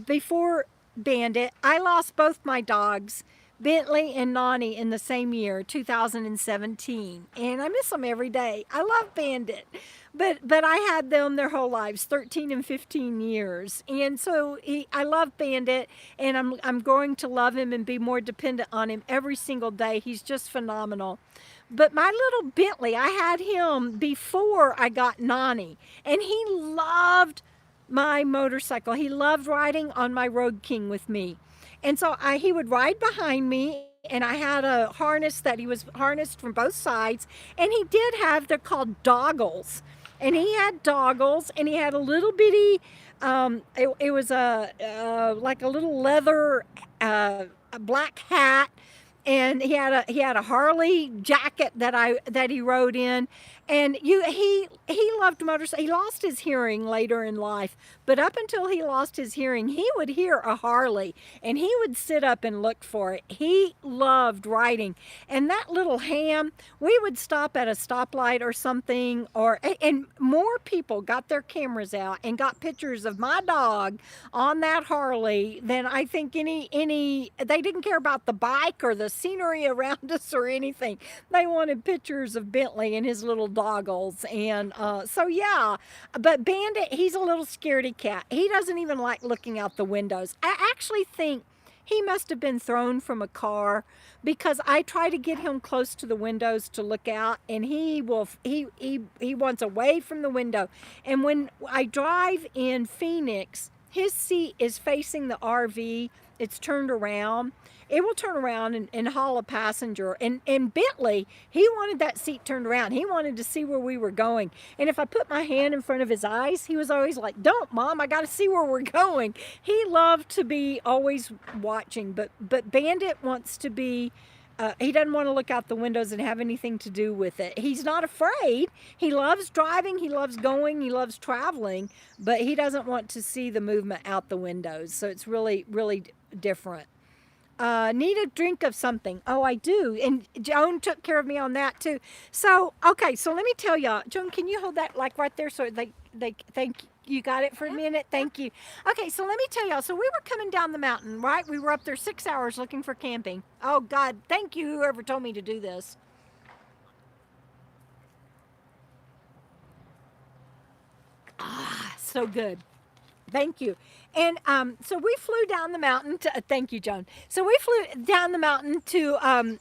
before Bandit, I lost both my dogs Bentley and Nani in the same year, 2017. And I miss them every day. I love Bandit. But I had them their whole lives, 13 and 15 years. And so I love Bandit, and I'm going to love him and be more dependent on him every single day. He's just phenomenal. But my little Bentley, I had him before I got Nani, and he loved my motorcycle. He loved riding on my Road King with me. And so he would ride behind me, and I had a harness that he was harnessed from both sides, and he did have, they're called doggles. And he had doggles, and he had a little bitty, it was like a little leather a black hat, and he had a Harley jacket that he rode in, and he loved motorcycles. He lost his hearing later in life, but up until he lost his hearing, he would hear a Harley, and he would sit up and look for it. He loved riding, and that little ham, we would stop at a stoplight or something, and more people got their cameras out and got pictures of my dog on that Harley than I think any. They didn't care about the bike or the scenery around us or anything. They wanted pictures of Bentley and his little doggles. And so yeah, but Bandit, he's a little scaredy cat. He doesn't even like looking out the windows. I actually think he must have been thrown from a car, because I try to get him close to the windows to look out, and he wants away from the window. And when I drive in Phoenix, his seat is facing the RV. It's turned around. It will turn around and haul a passenger. And Bentley, he wanted that seat turned around. He wanted to see where we were going. And if I put my hand in front of his eyes, he was always like, "Don't, Mom, I got to see where we're going." He loved to be always watching. But Bandit wants to be, he doesn't want to look out the windows and have anything to do with it. He's not afraid. He loves driving. He loves going. He loves traveling. But he doesn't want to see the movement out the windows. So it's really, really different. Need a drink of something. Oh, I do. And Joan took care of me on that too. So, okay, so let me tell y'all. Joan, can you hold that like right there so they thank you. You got it for a minute? Thank you. Okay, so let me tell y'all. So we were coming down the mountain, right? We were up there 6 hours looking for camping. Oh, God, thank you, whoever told me to do this. Ah, so good. Thank you. And so we flew down the mountain to, thank you, Joan. So we flew down the mountain to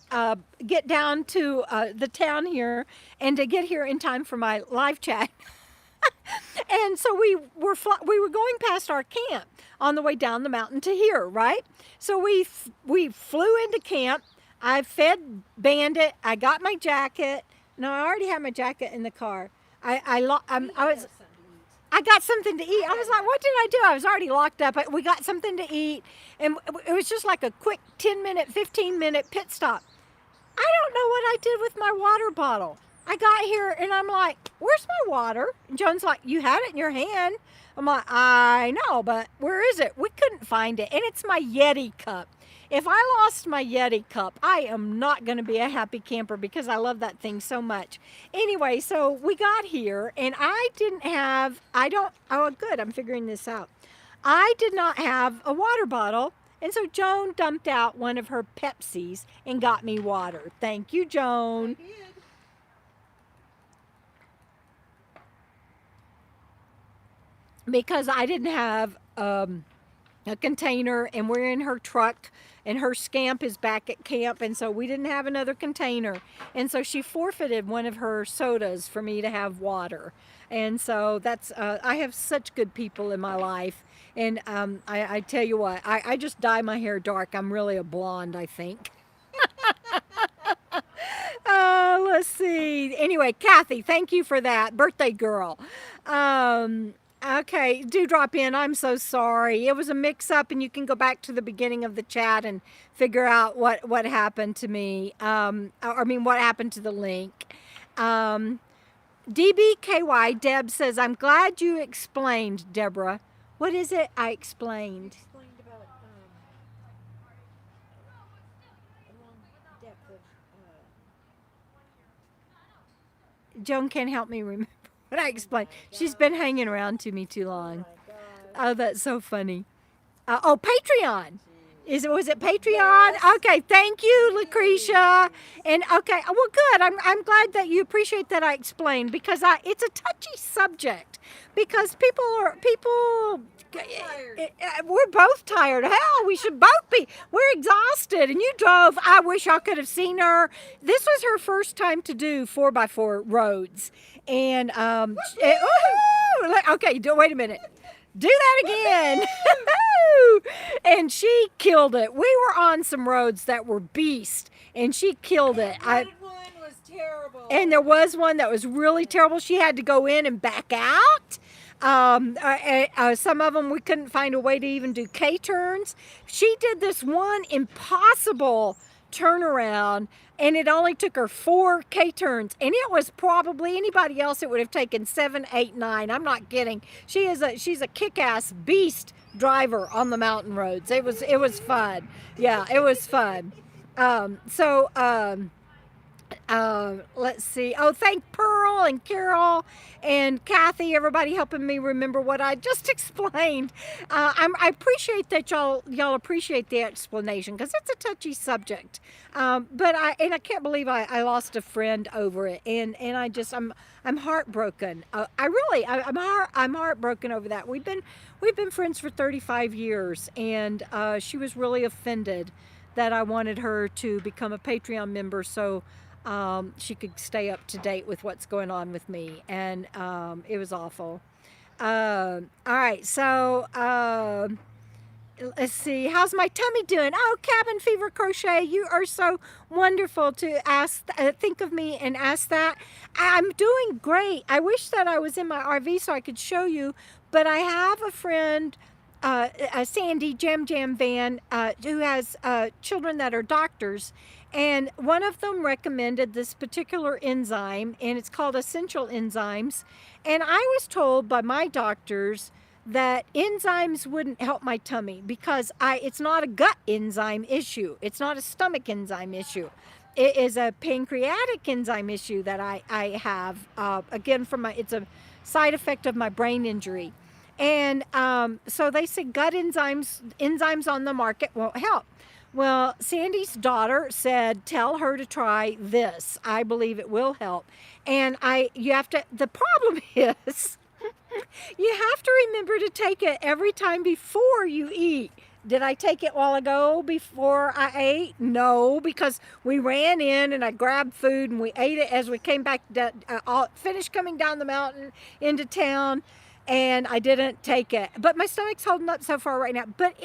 get down to the town here, and to get here in time for my live chat. And so we were going past our camp on the way down the mountain to here, right? So we flew into camp. I fed Bandit. I got my jacket. No, I already had my jacket in the car. I got something to eat. I was like, what did I do? I was already locked up. We got something to eat, and it was just like a quick 10-minute, 15-minute pit stop. I don't know what I did with my water bottle. I got here, and I'm like, where's my water? And Joan's like, you had it in your hand. I'm like, I know, but where is it? We couldn't find it, and it's my Yeti cup. If I lost my Yeti cup, I am not going to be a happy camper, because I love that thing so much. Anyway, so we got here, and oh, good, I'm figuring this out. I did not have a water bottle, and so Joan dumped out one of her Pepsis and got me water. Thank you, Joan. Because I didn't have a container, and we're in her truck, and her scamp is back at camp, and so we didn't have another container, and so she forfeited one of her sodas for me to have water. And so that's I have such good people in my life, and I tell you what, I just dye my hair dark. I'm really a blonde, I think. Let's see. Anyway, Kathy, thank you for that, birthday girl. Okay, do drop in. I'm so sorry. It was a mix-up, and you can go back to the beginning of the chat and figure out what happened to me. What happened to the link. DBKY, Deb says, I'm glad you explained, Debra. What is it I explained? You explained about long depth of... Joan can't help me remember what I explained. She's been hanging around to me too long. Oh, that's so funny. Patreon. Was it Patreon? Yes. Okay, thank you, Lucretia. And okay, well, good. I'm glad that you appreciate that I explained, because it's a touchy subject, because people. We're both tired. Hell, we should both be. We're exhausted. And you drove. I wish I could have seen her. This was her first time to do 4x4 roads, and okay. Wait a minute. Do that again. And she killed it. We were on some roads that were beast, and she killed it. One was terrible. And there was one that was really terrible. She had to go in and back out. Some of them we couldn't find a way to even do K-turns. She did this one impossible turnaround, and it only took her 4 K-turns, and it was probably anybody else it would have taken 7, 8, 9. I'm not kidding. She's a kick-ass beast driver on the mountain roads. It was fun. Yeah, it was fun. Let's see. Oh, thank Pearl and Carol and Kathy, everybody helping me remember what I just explained. I appreciate that y'all appreciate the explanation, because it's a touchy subject. But I can't believe I lost a friend over it, and I'm heartbroken. I'm heartbroken over that. We've been friends for 35 years, and she was really offended that I wanted her to become a Patreon member, so she could stay up to date with what's going on with me, and it was awful. All right, so let's see. How's my tummy doing? Oh, Cabin Fever Crochet, you are so wonderful to ask, think of me and ask that. I'm doing great. I wish that I was in my RV so I could show you, but I have a friend, Sandy Jam Van, who has children that are doctors, and one of them recommended this particular enzyme, and it's called essential enzymes. And I was told by my doctors that enzymes wouldn't help my tummy, because it's not a gut enzyme issue. It's not a stomach enzyme issue. It is a pancreatic enzyme issue that I have, again, it's a side effect of my brain injury. And so they said gut enzymes on the market won't help. Well, Sandy's daughter said, tell her to try this. I believe it will help. And the problem is, you have to remember to take it every time before you eat. Did I take it while ago before I ate? No, because we ran in and I grabbed food and we ate it as we came back, finished coming down the mountain into town. And I didn't take it, but my stomach's holding up so far right now. But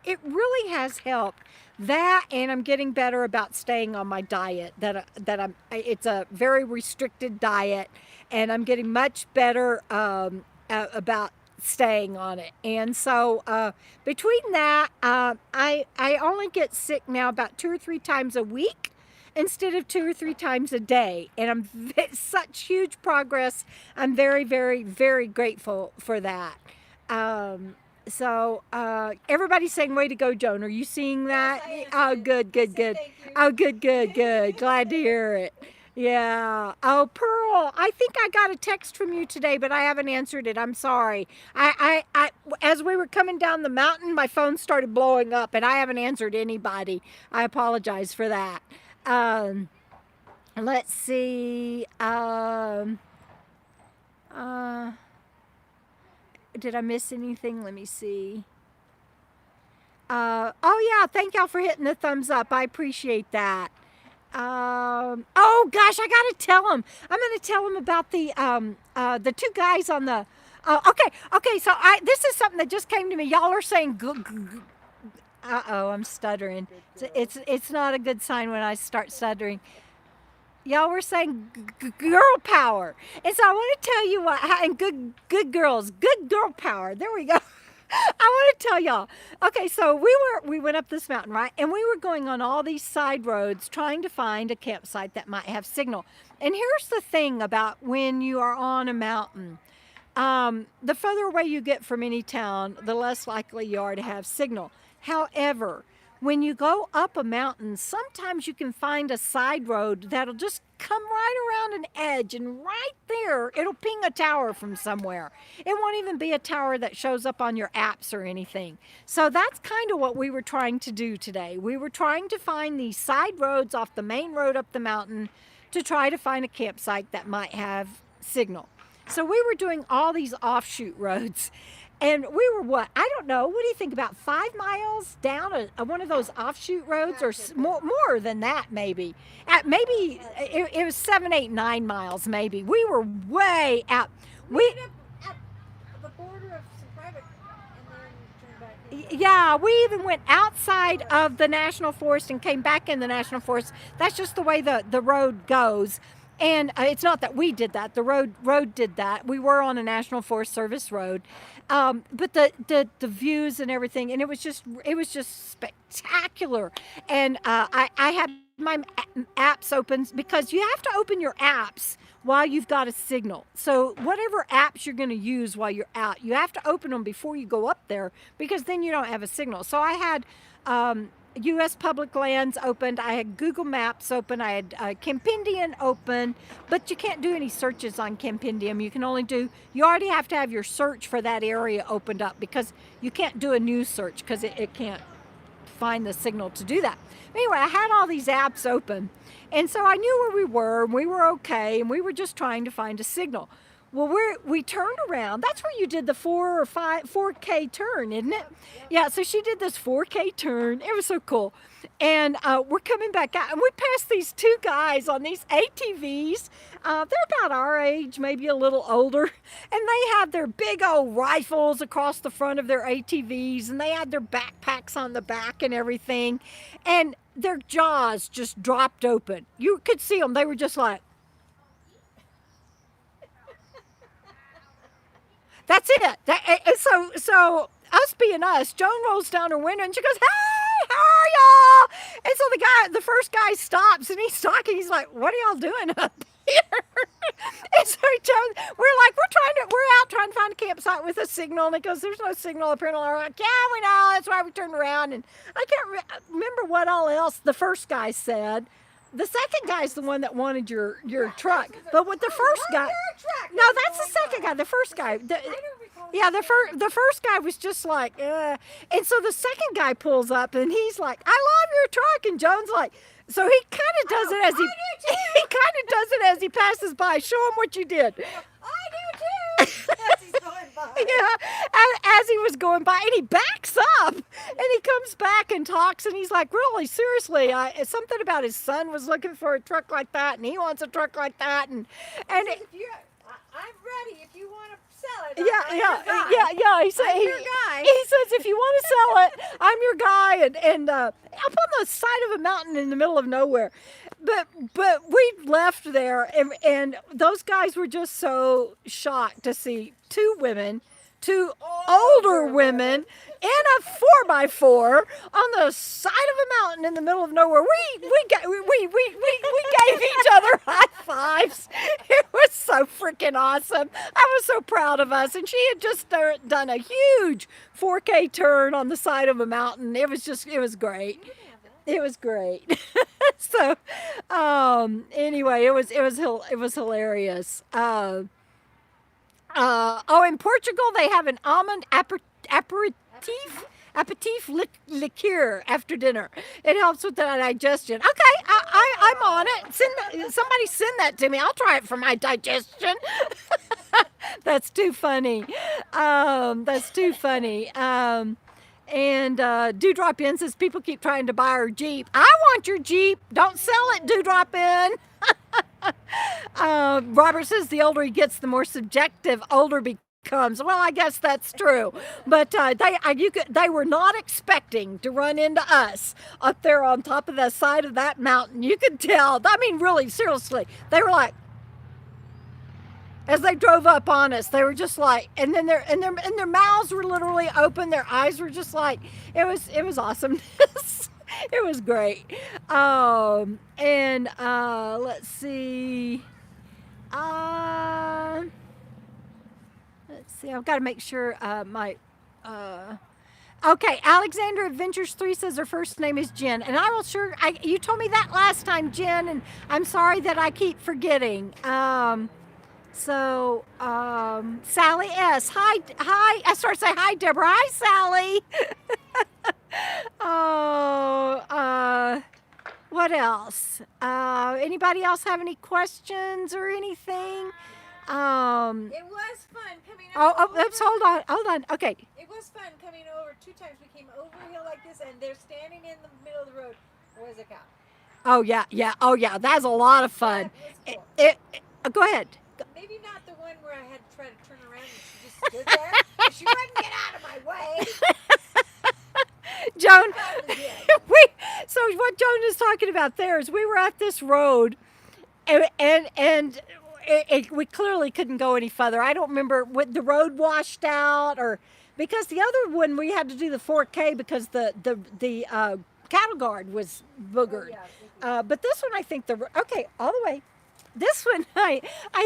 it really has helped. That, and I'm getting better about staying on my diet. It's a very restricted diet, and I'm getting much better about staying on it. And so between that, I only get sick now about 2 or 3 times a week, instead of 2 or 3 times a day. And it's such huge progress. I'm very, very, very grateful for that. So everybody's saying, way to go, Joan. Are you seeing that? Yes, Oh, good. Oh, good. Glad to hear it. Yeah. Oh, Pearl, I think I got a text from you today, but I haven't answered it. I'm sorry. As we were coming down the mountain, my phone started blowing up, and I haven't answered anybody. I apologize for that. Let's see. Did I miss anything? Let me see. Oh yeah, thank y'all for hitting the thumbs up. I appreciate that. Oh gosh, I gotta tell them. I'm gonna tell them about the 2 guys on the. Okay. So this is something that just came to me. Y'all are saying. Uh-oh, I'm stuttering. It's not a good sign when I start stuttering. Y'all were saying girl power. And so I want to tell you and good girls, good girl power. There we go. I want to tell y'all. Okay, so we went up this mountain, right? And we were going on all these side roads trying to find a campsite that might have signal. And here's the thing about when you are on a mountain. The further away you get from any town, the less likely you are to have signal. However, when you go up a mountain, sometimes you can find a side road that'll just come right around an edge, and right there, it'll ping a tower from somewhere. It won't even be a tower that shows up on your apps or anything. So that's kind of what we were trying to do today. We were trying to find these side roads off the main road up the mountain to try to find a campsite that might have signal. So we were doing all these offshoot roads. And we were what? I don't know. What do you think? About 5 miles down one of those offshoot roads, or more than that, maybe. Maybe it was 7, 8, 9 miles, maybe. We were way out. We ended up at the border of some private, and then turned back. Yeah, we even went outside of the national forest and came back in the national forest. That's just the way the road goes. And it's not that we did that. The road did that. We were on a National Forest Service road, but the views and everything, and it was just spectacular. And I had my apps open, because you have to open your apps while you've got a signal. So whatever apps you're going to use while you're out, you have to open them before you go up there, because then you don't have a signal. So I had U.S. Public Lands opened. I had Google Maps open. I had Campendium open, but you can't do any searches on Campendium. You can only you already have to have your search for that area opened up, because you can't do a new search because it can't find the signal to do that. Anyway, I had all these apps open, and so I knew where we were, and we were okay, and we were just trying to find a signal. Well, we turned around. That's where you did the 4K turn, isn't it? Yeah, so she did this 4K turn. It was so cool. And we're coming back out, and we passed these 2 guys on these ATVs. They're about our age, maybe a little older. And they had their big old rifles across the front of their ATVs, and they had their backpacks on the back and everything. And their jaws just dropped open. You could see them. They were just like, that's it. So us being us, Joan rolls down her window and she goes, "Hey, how are y'all?" And so the first guy stops, and he's talking. He's like, "What are y'all doing up here?" And so we're out trying to find a campsite with a signal. And he goes, "There's no signal apparently." We're like, "Yeah, we know. That's why we turned around." And I can't remember what all else the first guy said. The second guy's the one that wanted your truck. But with the first guy, no, that's the second guy. The first guy, the first guy was just like, and so the second guy pulls up, and he's like, "I love your truck," and Joan's like, so he kind of does it as he passes by. Show him what you did. I do too. As he's going by. Yeah, as he was going by, and he backs up, and he comes back and talks, and he's like, "Really, seriously, something about his son was looking for a truck like that, and he wants a truck like that, and I'm ready if you want to sell it. Yeah. He said, I'm your guy. He says, if you want to sell it, I'm your guy, and up on the side of a mountain in the middle of nowhere. But we left there, and those guys were just so shocked to see 2 older women in a 4x4 on the side of a mountain in the middle of nowhere. We gave each other high fives. It was so freaking awesome. I was so proud of us, and she had just done a huge 4K turn on the side of a mountain. It was great. It was great. So, anyway, it was hilarious. In Portugal, they have an almond aperitif liqueur after dinner. It helps with the digestion. Okay, I'm on it. Somebody send that to me. I'll try it for my digestion. That's too funny. And Dewdrop In says people keep trying to buy our Jeep. I want your Jeep. Don't sell it, Dewdrop In. Robert says the older he gets, the more subjective older becomes. Well, I guess that's true. But they were not expecting to run into us up there on top of the side of that mountain. You could tell. I mean, really, seriously. They were like, as they drove up on us, they were just like, and then their mouths were literally open. Their eyes were just like, it was awesomeness. It was great. Let's see. I've got to make sure Okay, Alexander Adventures 3 says her first name is Jen, and I will you told me that last time, Jen, and I'm sorry that I keep forgetting. Sally S. Hi. I start to say hi, Deborah. Hi, Sally. Oh, what else? Anybody else have any questions or anything? It was fun coming over. Oops, hold on. Okay. It was fun coming over. 2 times we came over a hill like this, and they're standing in the middle of the road. Where's the cow? Oh yeah. That's a lot of fun. That was cool. Go ahead. Maybe not the one where I had to try to turn around and she just stood there. She wouldn't get out of my way. Joan, Probably did. so what Joan is talking about there is we were at this road, and we clearly couldn't go any further. I don't remember what the road washed out, or because the other one we had to do the 4K because the cattle guard was boogered. Oh, yeah. But this one, I think okay, all the way. This one, I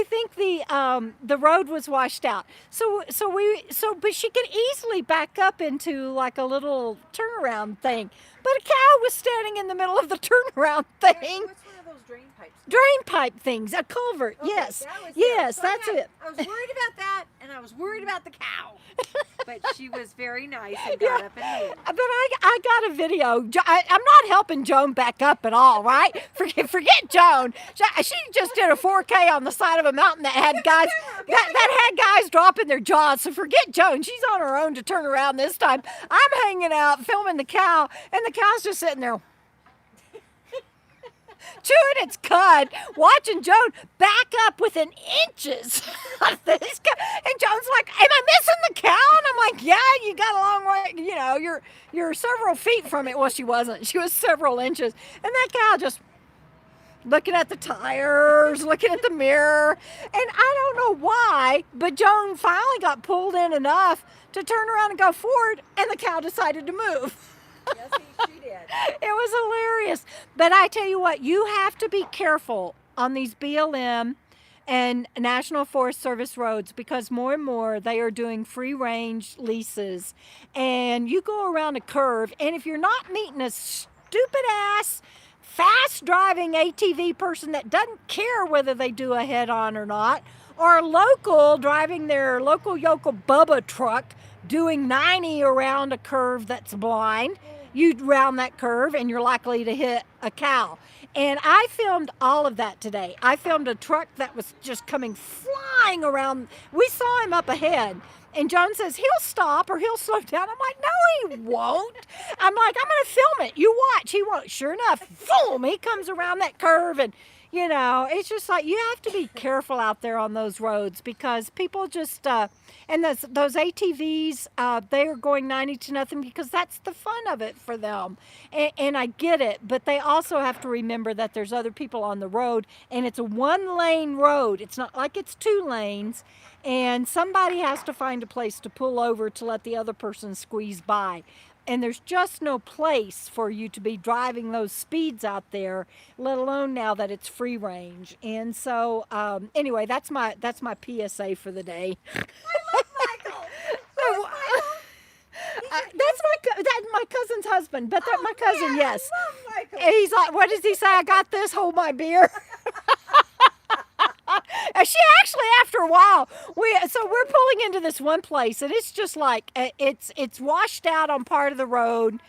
think the road was washed out. But she could easily back up into like a little turnaround thing. But a cow was standing in the middle of the turnaround thing. What's one of those drain pipes? Drain pipe things, a culvert. Okay, Yes, that was yes, So that's it. I was worried about that, and I was worried about the cow. But she was very nice and got up and moved. But I got a video. I'm not helping Joan back up at all, right? Forget Joan. She just did a 4K on the side of a mountain that had guys that had guys dropping their jaws. So forget Joan. She's on her own to turn around this time. I'm hanging out filming the cow, and the cow's just sitting there chewing its cud, watching Joan back up within inches of this cow. And Joan's like, "Am I missing the cow?" And I'm like, "Yeah, you got a long way. You know, you're several feet from it." Well, she wasn't. She was several inches. And that cow just looking at the tires, looking at the mirror. And I don't know why, but Joan finally got pulled in enough to turn around and go forward, and the cow decided to move. Yes, she did. It was hilarious. But I tell you what, you have to be careful on these BLM and National Forest Service roads because more and more they are doing free range leases. And you go around a curve, and if you're not meeting a stupid ass, fast driving ATV person that doesn't care whether they do a head on or not, or a local driving their local yokel Bubba truck doing 90 around a curve that's blind, you round that curve and you're likely to hit a cow. And I filmed all of that today. I filmed a truck that was just coming flying around. We saw him up ahead. And Joan says, he'll stop or he'll slow down. I'm like, no, he won't. I'm like, I'm going to film it. You watch. He won't. Sure enough, boom, he comes around that curve. And, you know, it's just like you have to be careful out there on those roads because people just, and those ATVs, they are going 90 to nothing because that's the fun of it for them. And I get it, but they also have to remember that there's other people on the road and it's a 1-lane road. It's not like it's 2 lanes. And somebody has to find a place to pull over to let the other person squeeze by. And there's just no place for you to be driving those speeds out there, let alone now that it's free range. And so, anyway, that's my PSA for the day. I love Michael. That's my cousin's husband, but that's my cousin, yeah, yes. I love Michael. And he's like, what does he say? I got this, hold my beer. And she actually, after a while, we're pulling into this one place, and it's just like it's washed out on part of the road,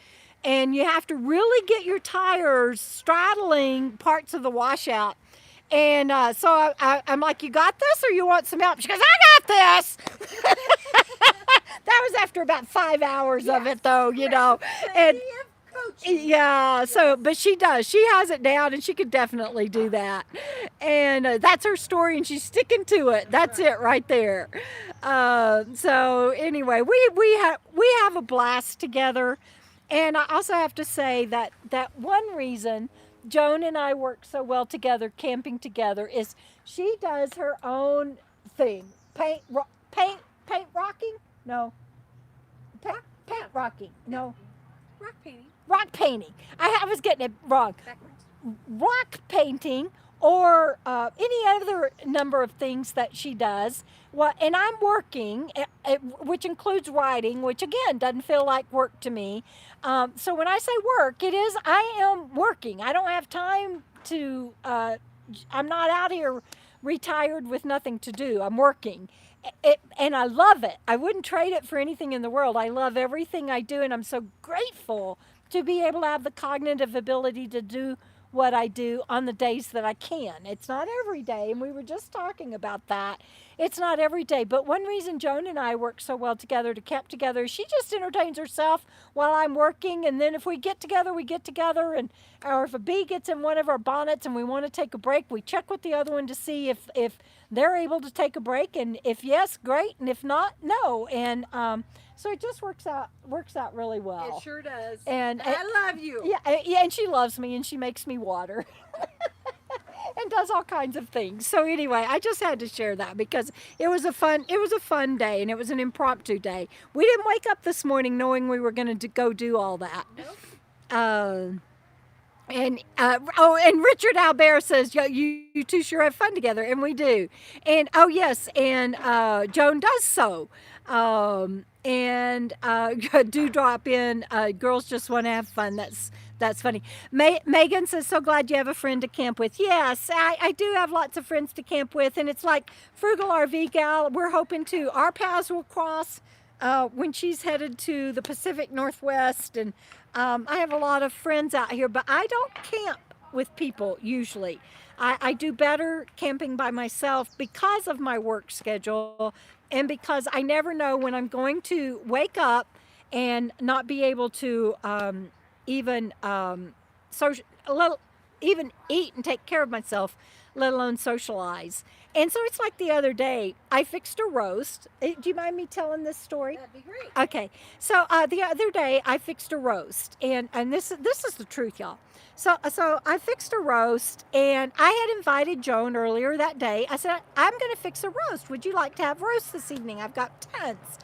and you have to really get your tires straddling parts of the washout. And so I'm like, you got this, or you want some help? She goes, I got this. That was after about 5 hours of it, though, you know. And yeah, so, but she does. She has it down, and she could definitely do that. And that's her story, and she's sticking to it. That's it right there. So anyway, we have a blast together. And I also have to say that one reason Joan and I work so well together, camping together, is she does her own thing. Paint rocking? No. Paint rocking. No. Rock painting. Rock painting. I was getting it wrong. Backwards. Rock painting or any other number of things that she does. Well, and I'm working which includes writing, which again doesn't feel like work to me. So when I say work, it is, I am working. I don't have time to, I'm not out here retired with nothing to do. I'm working. And I love it. I wouldn't trade it for anything in the world. I love everything I do, and I'm so grateful to be able to have the cognitive ability to do what I do on the days that I can. It's not every day, and we were just talking about that. It's not every day, but one reason Joan and I work so well together, to keep together, she just entertains herself while I'm working, and then if we get together, we get together, and or if a bee gets in one of our bonnets and we want to take a break, we check with the other one to see if they're able to take a break, and if yes, great, and if not, no. And so it just works out really well. It sure does. And I love you. Yeah, and she loves me, and she makes me water. And does all kinds of things. So anyway, I just had to share that because it was a fun day, and it was an impromptu day. We didn't wake up this morning knowing we were going to go do all that. Nope. And Richard Albert says, you two sure have fun together, and we do. And oh yes, and Joan does so. Do drop in. Girls just want to have fun. That's funny. Megan says, so glad you have a friend to camp with. Yes, I do have lots of friends to camp with, and it's like Frugal RV Gal. We're hoping our paths will cross when she's headed to the Pacific Northwest, and I have a lot of friends out here, but I don't camp with people usually. I do better camping by myself because of my work schedule, and because I never know when I'm going to wake up and not be able to even eat and take care of myself, let alone socialize. And so it's like the other day, I fixed a roast. Do you mind me telling this story? That'd be great. Okay. So the other day, I fixed a roast, and this is the truth, y'all. So I fixed a roast, and I had invited Joan earlier that day. I said, I'm going to fix a roast. Would you like to have roast this evening? I've got tons.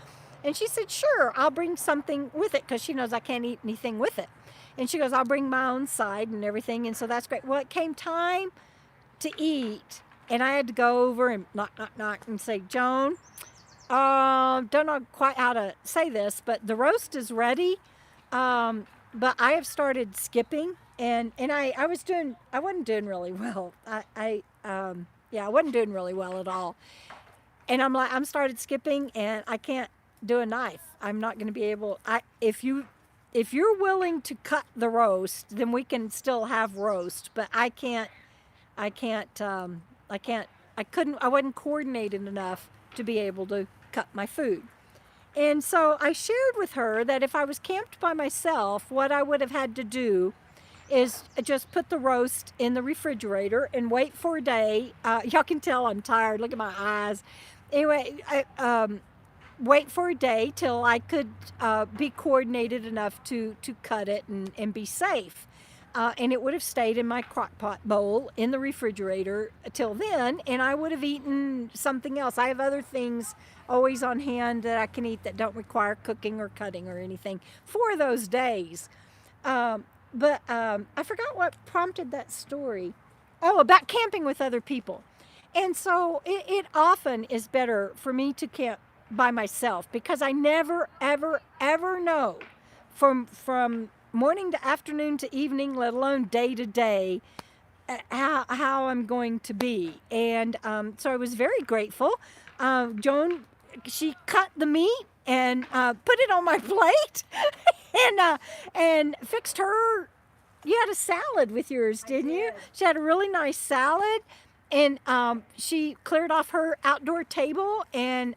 And she said, sure, I'll bring something with it, because she knows I can't eat anything with it. And she goes, I'll bring my own side and everything. And so that's great. Well, it came time to eat, and I had to go over and knock and say, Joan, don't know quite how to say this, but the roast is ready. But I have started skipping, and I wasn't doing really well. I wasn't doing really well at all. And I'm started skipping, and I can't do a knife. I'm not going to be able. If you're willing to cut the roast, then we can still have roast. But I wasn't coordinated enough to be able to cut my food. And so I shared with her that if I was camped by myself, what I would have had to do is just put the roast in the refrigerator and wait for a day. Y'all can tell I'm tired. Look at my eyes. Anyway, wait for a day till I could be coordinated enough to cut it and be safe. And it would have stayed in my crock pot bowl in the refrigerator till then, and I would have eaten something else. I have other things always on hand that I can eat that don't require cooking or cutting or anything for those days. But I forgot what prompted that story. Oh, about camping with other people. And so it often is better for me to camp by myself, because I never, ever, ever know from morning to afternoon to evening, let alone day to day, how I'm going to be. And so I was very grateful. Joan, she cut the meat and put it on my plate and fixed her. You had a salad with yours, didn't you? She had a really nice salad, and she cleared off her outdoor table and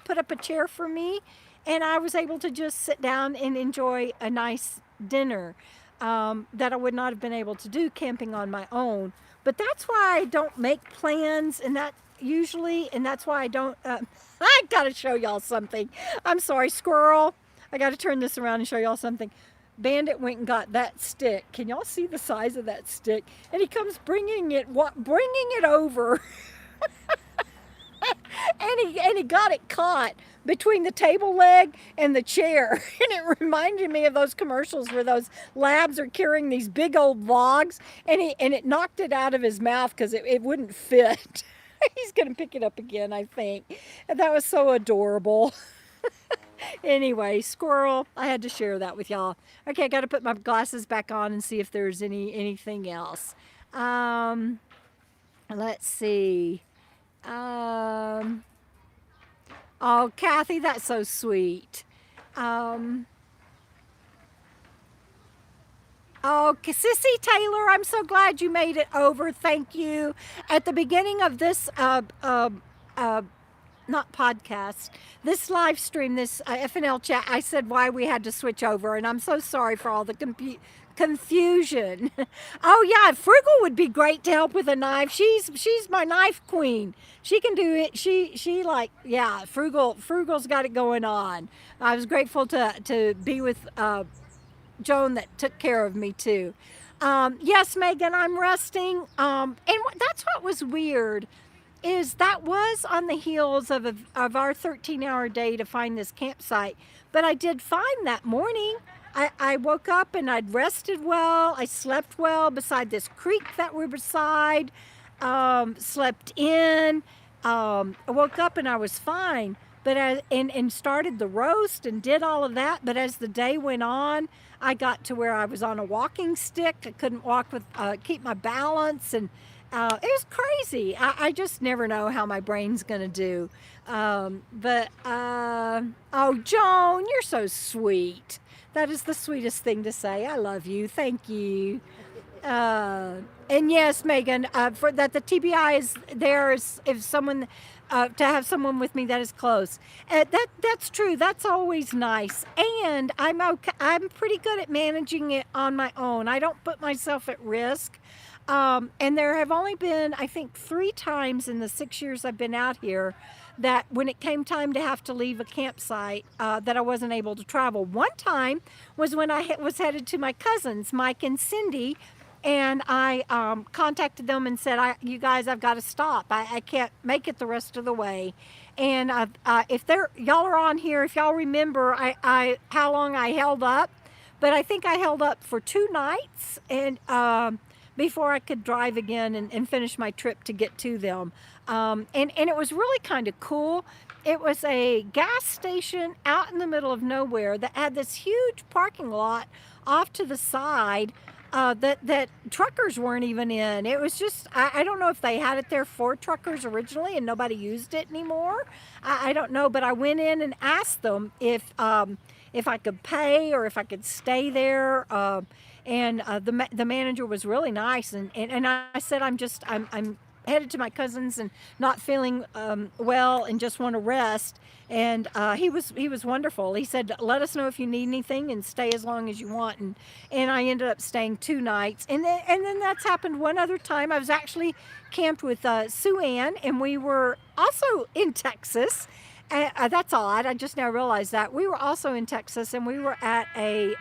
put up a chair for me, and I was able to just sit down and enjoy a nice dinner that I would not have been able to do camping on my own. But that's why I don't make plans, and that usually, and that's why I don't. I gotta show y'all something. I'm sorry, squirrel. I gotta turn this around and show y'all something. Bandit went and got that stick. Can y'all see the size of that stick? And he comes bringing it over. and he got it caught between the table leg and the chair. And it reminded me of those commercials where those labs are carrying these big old logs, and it knocked it out of his mouth because it wouldn't fit. He's going to pick it up again, I think. And that was so adorable. Anyway, squirrel, I had to share that with y'all. Okay, I got to put my glasses back on and see if there's anything else. Let's see. Um, oh, Kathy, that's so sweet. Um, Oh, Sissy Taylor, I'm so glad you made it over. Thank you. At the beginning of this, uh, not podcast, this live stream, this FNL chat, I said why we had to switch over, and I'm so sorry for all the confusion. Oh yeah, Frugal would be great to help with a knife. She's my knife queen. She can do it. She like yeah. Frugal's got it going on. I was grateful to be with Joan that took care of me too. Yes, Megan, I'm resting. And that's what was weird is that was on the heels of our 13-hour day to find this campsite. But I did find that morning. I woke up and I'd rested well. I slept well beside this creek that we're beside. Slept in. I woke up and I was fine. But and started the roast and did all of that. But as the day went on, I got to where I was on a walking stick. I couldn't walk with keep my balance, and it was crazy. I just never know how my brain's gonna do. Oh, Joan, you're so sweet. That is the sweetest thing to say. I love you. Thank you. And yes, Megan, for that the TBI is there is if someone to have someone with me that is close. That's true. That's always nice. And I'm okay. I'm pretty good at managing it on my own. I don't put myself at risk. And there have only been, I think, 3 times in the 6 years I've been out here that when it came time to have to leave a campsite, that I wasn't able to travel. One time was when I was headed to my cousins, Mike and Cindy, and I contacted them and said, "You guys, I've got to stop. I can't make it the rest of the way." And if y'all are on here, if y'all remember, how long I held up, but I think I held up for 2 nights and before I could drive again and finish my trip to get to them. And it was really kind of cool. It was a gas station out in the middle of nowhere that had this huge parking lot off to the side that truckers weren't even in. It was just, I don't know if they had it there for truckers originally and nobody used it anymore. I don't know, but I went in and asked them if I could pay or if I could stay there. And the manager was really nice. And I said, I'm headed to my cousin's and not feeling well and just want to rest. And he was wonderful. He said, "Let us know if you need anything and stay as long as you want." And I ended up staying 2 nights. And then that's happened one other time. I was actually camped with Sue Ann, and we were also in Texas. That's odd. I just now realized that. We were also in Texas, and we were at a,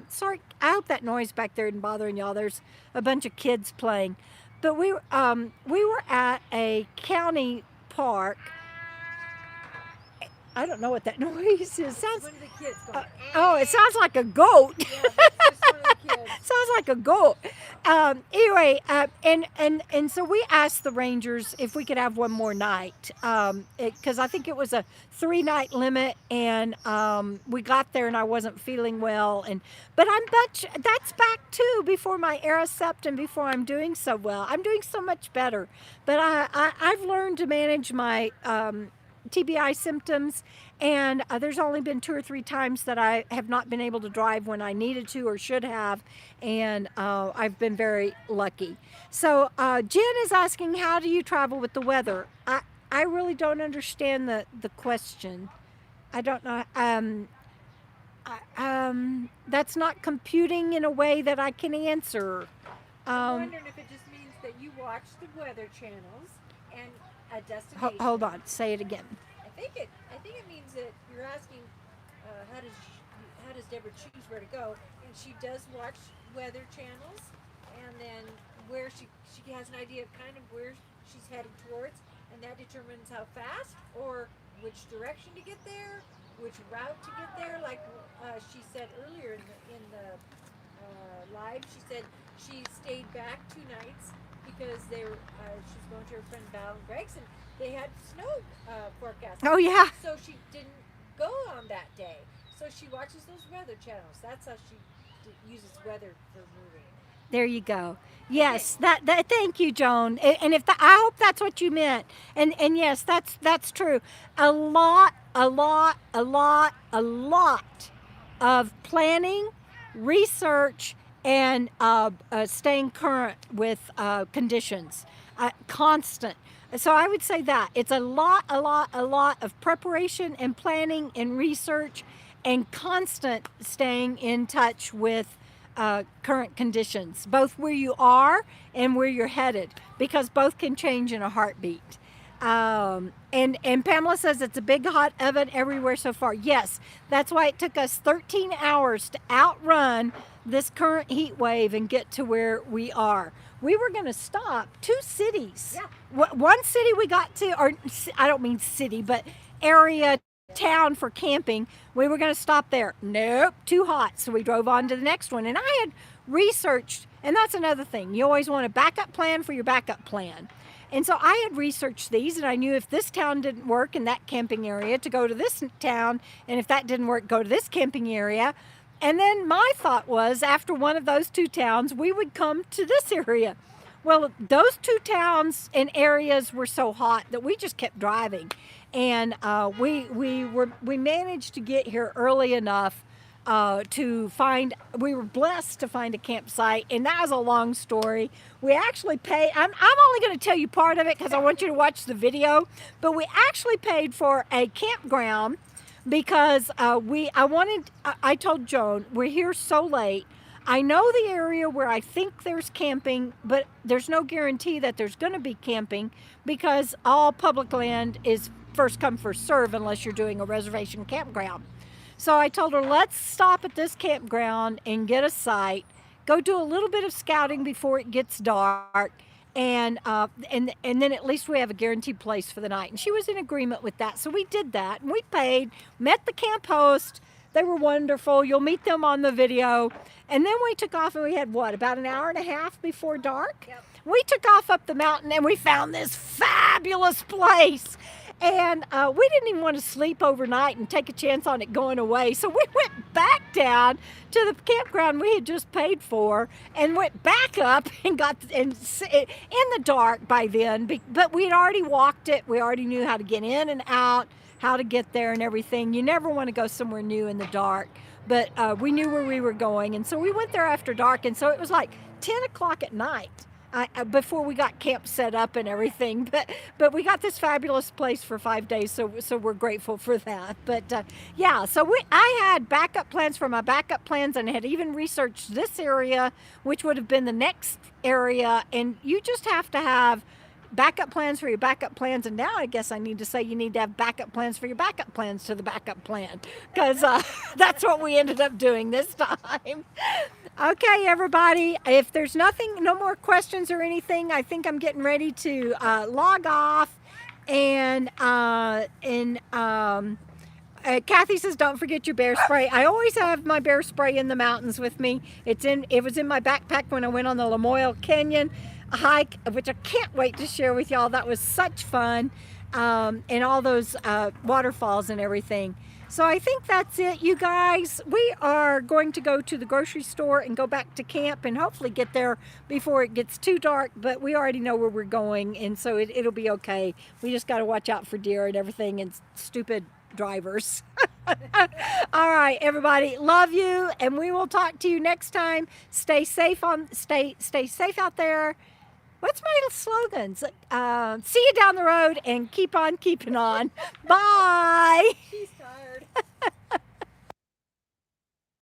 sorry, I hope that noise back there isn't bothering y'all. There's a bunch of kids playing. But we were at a county park. I don't know what that noise is. Sounds. One of the kids going, Oh, it sounds like a goat. yeah, that's just one of the kids. Sounds like a goat. Anyway, and so we asked the rangers if we could have one more night, because I think it was a 3-night limit, and we got there and I wasn't feeling well, but that's back too before my Aricept and before I'm doing so well. I'm doing so much better, but I've learned to manage my TBI symptoms, and there's only been 2 or 3 times that I have not been able to drive when I needed to or should have, and I've been very lucky. So Jen is asking, how do you travel with the weather? I really don't understand the question. I don't know. That's not computing in a way that I can answer. I'm wondering if it just means that you watch the weather channels and a destination. Hold on, say it again. I think it means that you're asking how does Debra choose where to go, and she does watch weather channels, and then where she has an idea of kind of where she's heading towards, and that determines how fast or which direction to get there, which route to get there. Like she said earlier in the live, she said she stayed back 2 nights because they were she's going to her friend Val and Greg's, and they had snow forecast. Oh, yeah. So she didn't go on that day. So she watches those weather channels. That's how she uses weather for moving. There you go. Yes, that thank you, Joan. And if I hope that's what you meant. And yes, that's true. A lot of planning, research, and staying current with conditions. Constant. So I would say that it's a lot of preparation and planning and research and constant staying in touch with current conditions, both where you are and where you're headed, because both can change in a heartbeat. And Pamela says it's a big hot oven everywhere so far. Yes, that's why it took us 13 hours to outrun this current heat wave and get to where we are. We were going to stop 2 cities. Yeah. One city we got to, or I don't mean city, but area, town for camping. We were going to stop there. Nope, too hot. So we drove on to the next one. And I had researched, and that's another thing. You always want a backup plan for your backup plan. And so I had researched these, and I knew if this town didn't work in that camping area, to go to this town, and if that didn't work, go to this camping area. And then my thought was, after one of those 2 towns, we would come to this area. Well, those 2 towns and areas were so hot that we just kept driving. And we managed to get here early enough we were blessed to find a campsite, and that was a long story. We actually paid, I'm only going to tell you part of it because I want you to watch the video, but we actually paid for a campground because I told Joan, we're here so late. I know the area where I think there's camping, but there's no guarantee that there's going to be camping because all public land is first come, first serve unless you're doing a reservation campground. So I told her, let's stop at this campground and get a site, go do a little bit of scouting before it gets dark, and then at least we have a guaranteed place for the night. And she was in agreement with that. So we did that, and we paid, met the camp host. They were wonderful. You'll meet them on the video. And then we took off, and we had, about an hour and a half before dark? Yep. We took off up the mountain, and we found this fabulous place. And we didn't even want to sleep overnight and take a chance on it going away. So we went back down to the campground we had just paid for and went back up and got in the dark by then. But we had already walked it. We already knew how to get in and out, how to get there and everything. You never want to go somewhere new in the dark. But we knew where we were going. And so we went there after dark. And so it was like 10 o'clock at night. Before we got camp set up and everything, but we got this fabulous place for 5 days, so we're grateful for that. But yeah, so I had backup plans for my backup plans, and had even researched this area, which would have been the next area. And you just have to have backup plans for your backup plans, and now I guess I need to say you need to have backup plans for your backup plans to the backup plan, because that's what we ended up doing this time. Okay, everybody, if there's no more questions or anything, I think I'm getting ready to log off. And Kathy says, don't forget your bear spray. I always have my bear spray in the mountains with me. It was in my backpack when I went on the Lamoille Canyon hike, which I can't wait to share with y'all. That was such fun, and all those waterfalls and everything. So I think that's it, you guys. We are going to go to the grocery store and go back to camp and hopefully get there before it gets too dark, but we already know where we're going, and so it'll be okay. We just got to watch out for deer and everything and stupid drivers. All right, everybody, love you, and we will talk to you next time. Stay safe out there. What's my slogans? See you down the road and keep on keeping on. Bye. She's tired.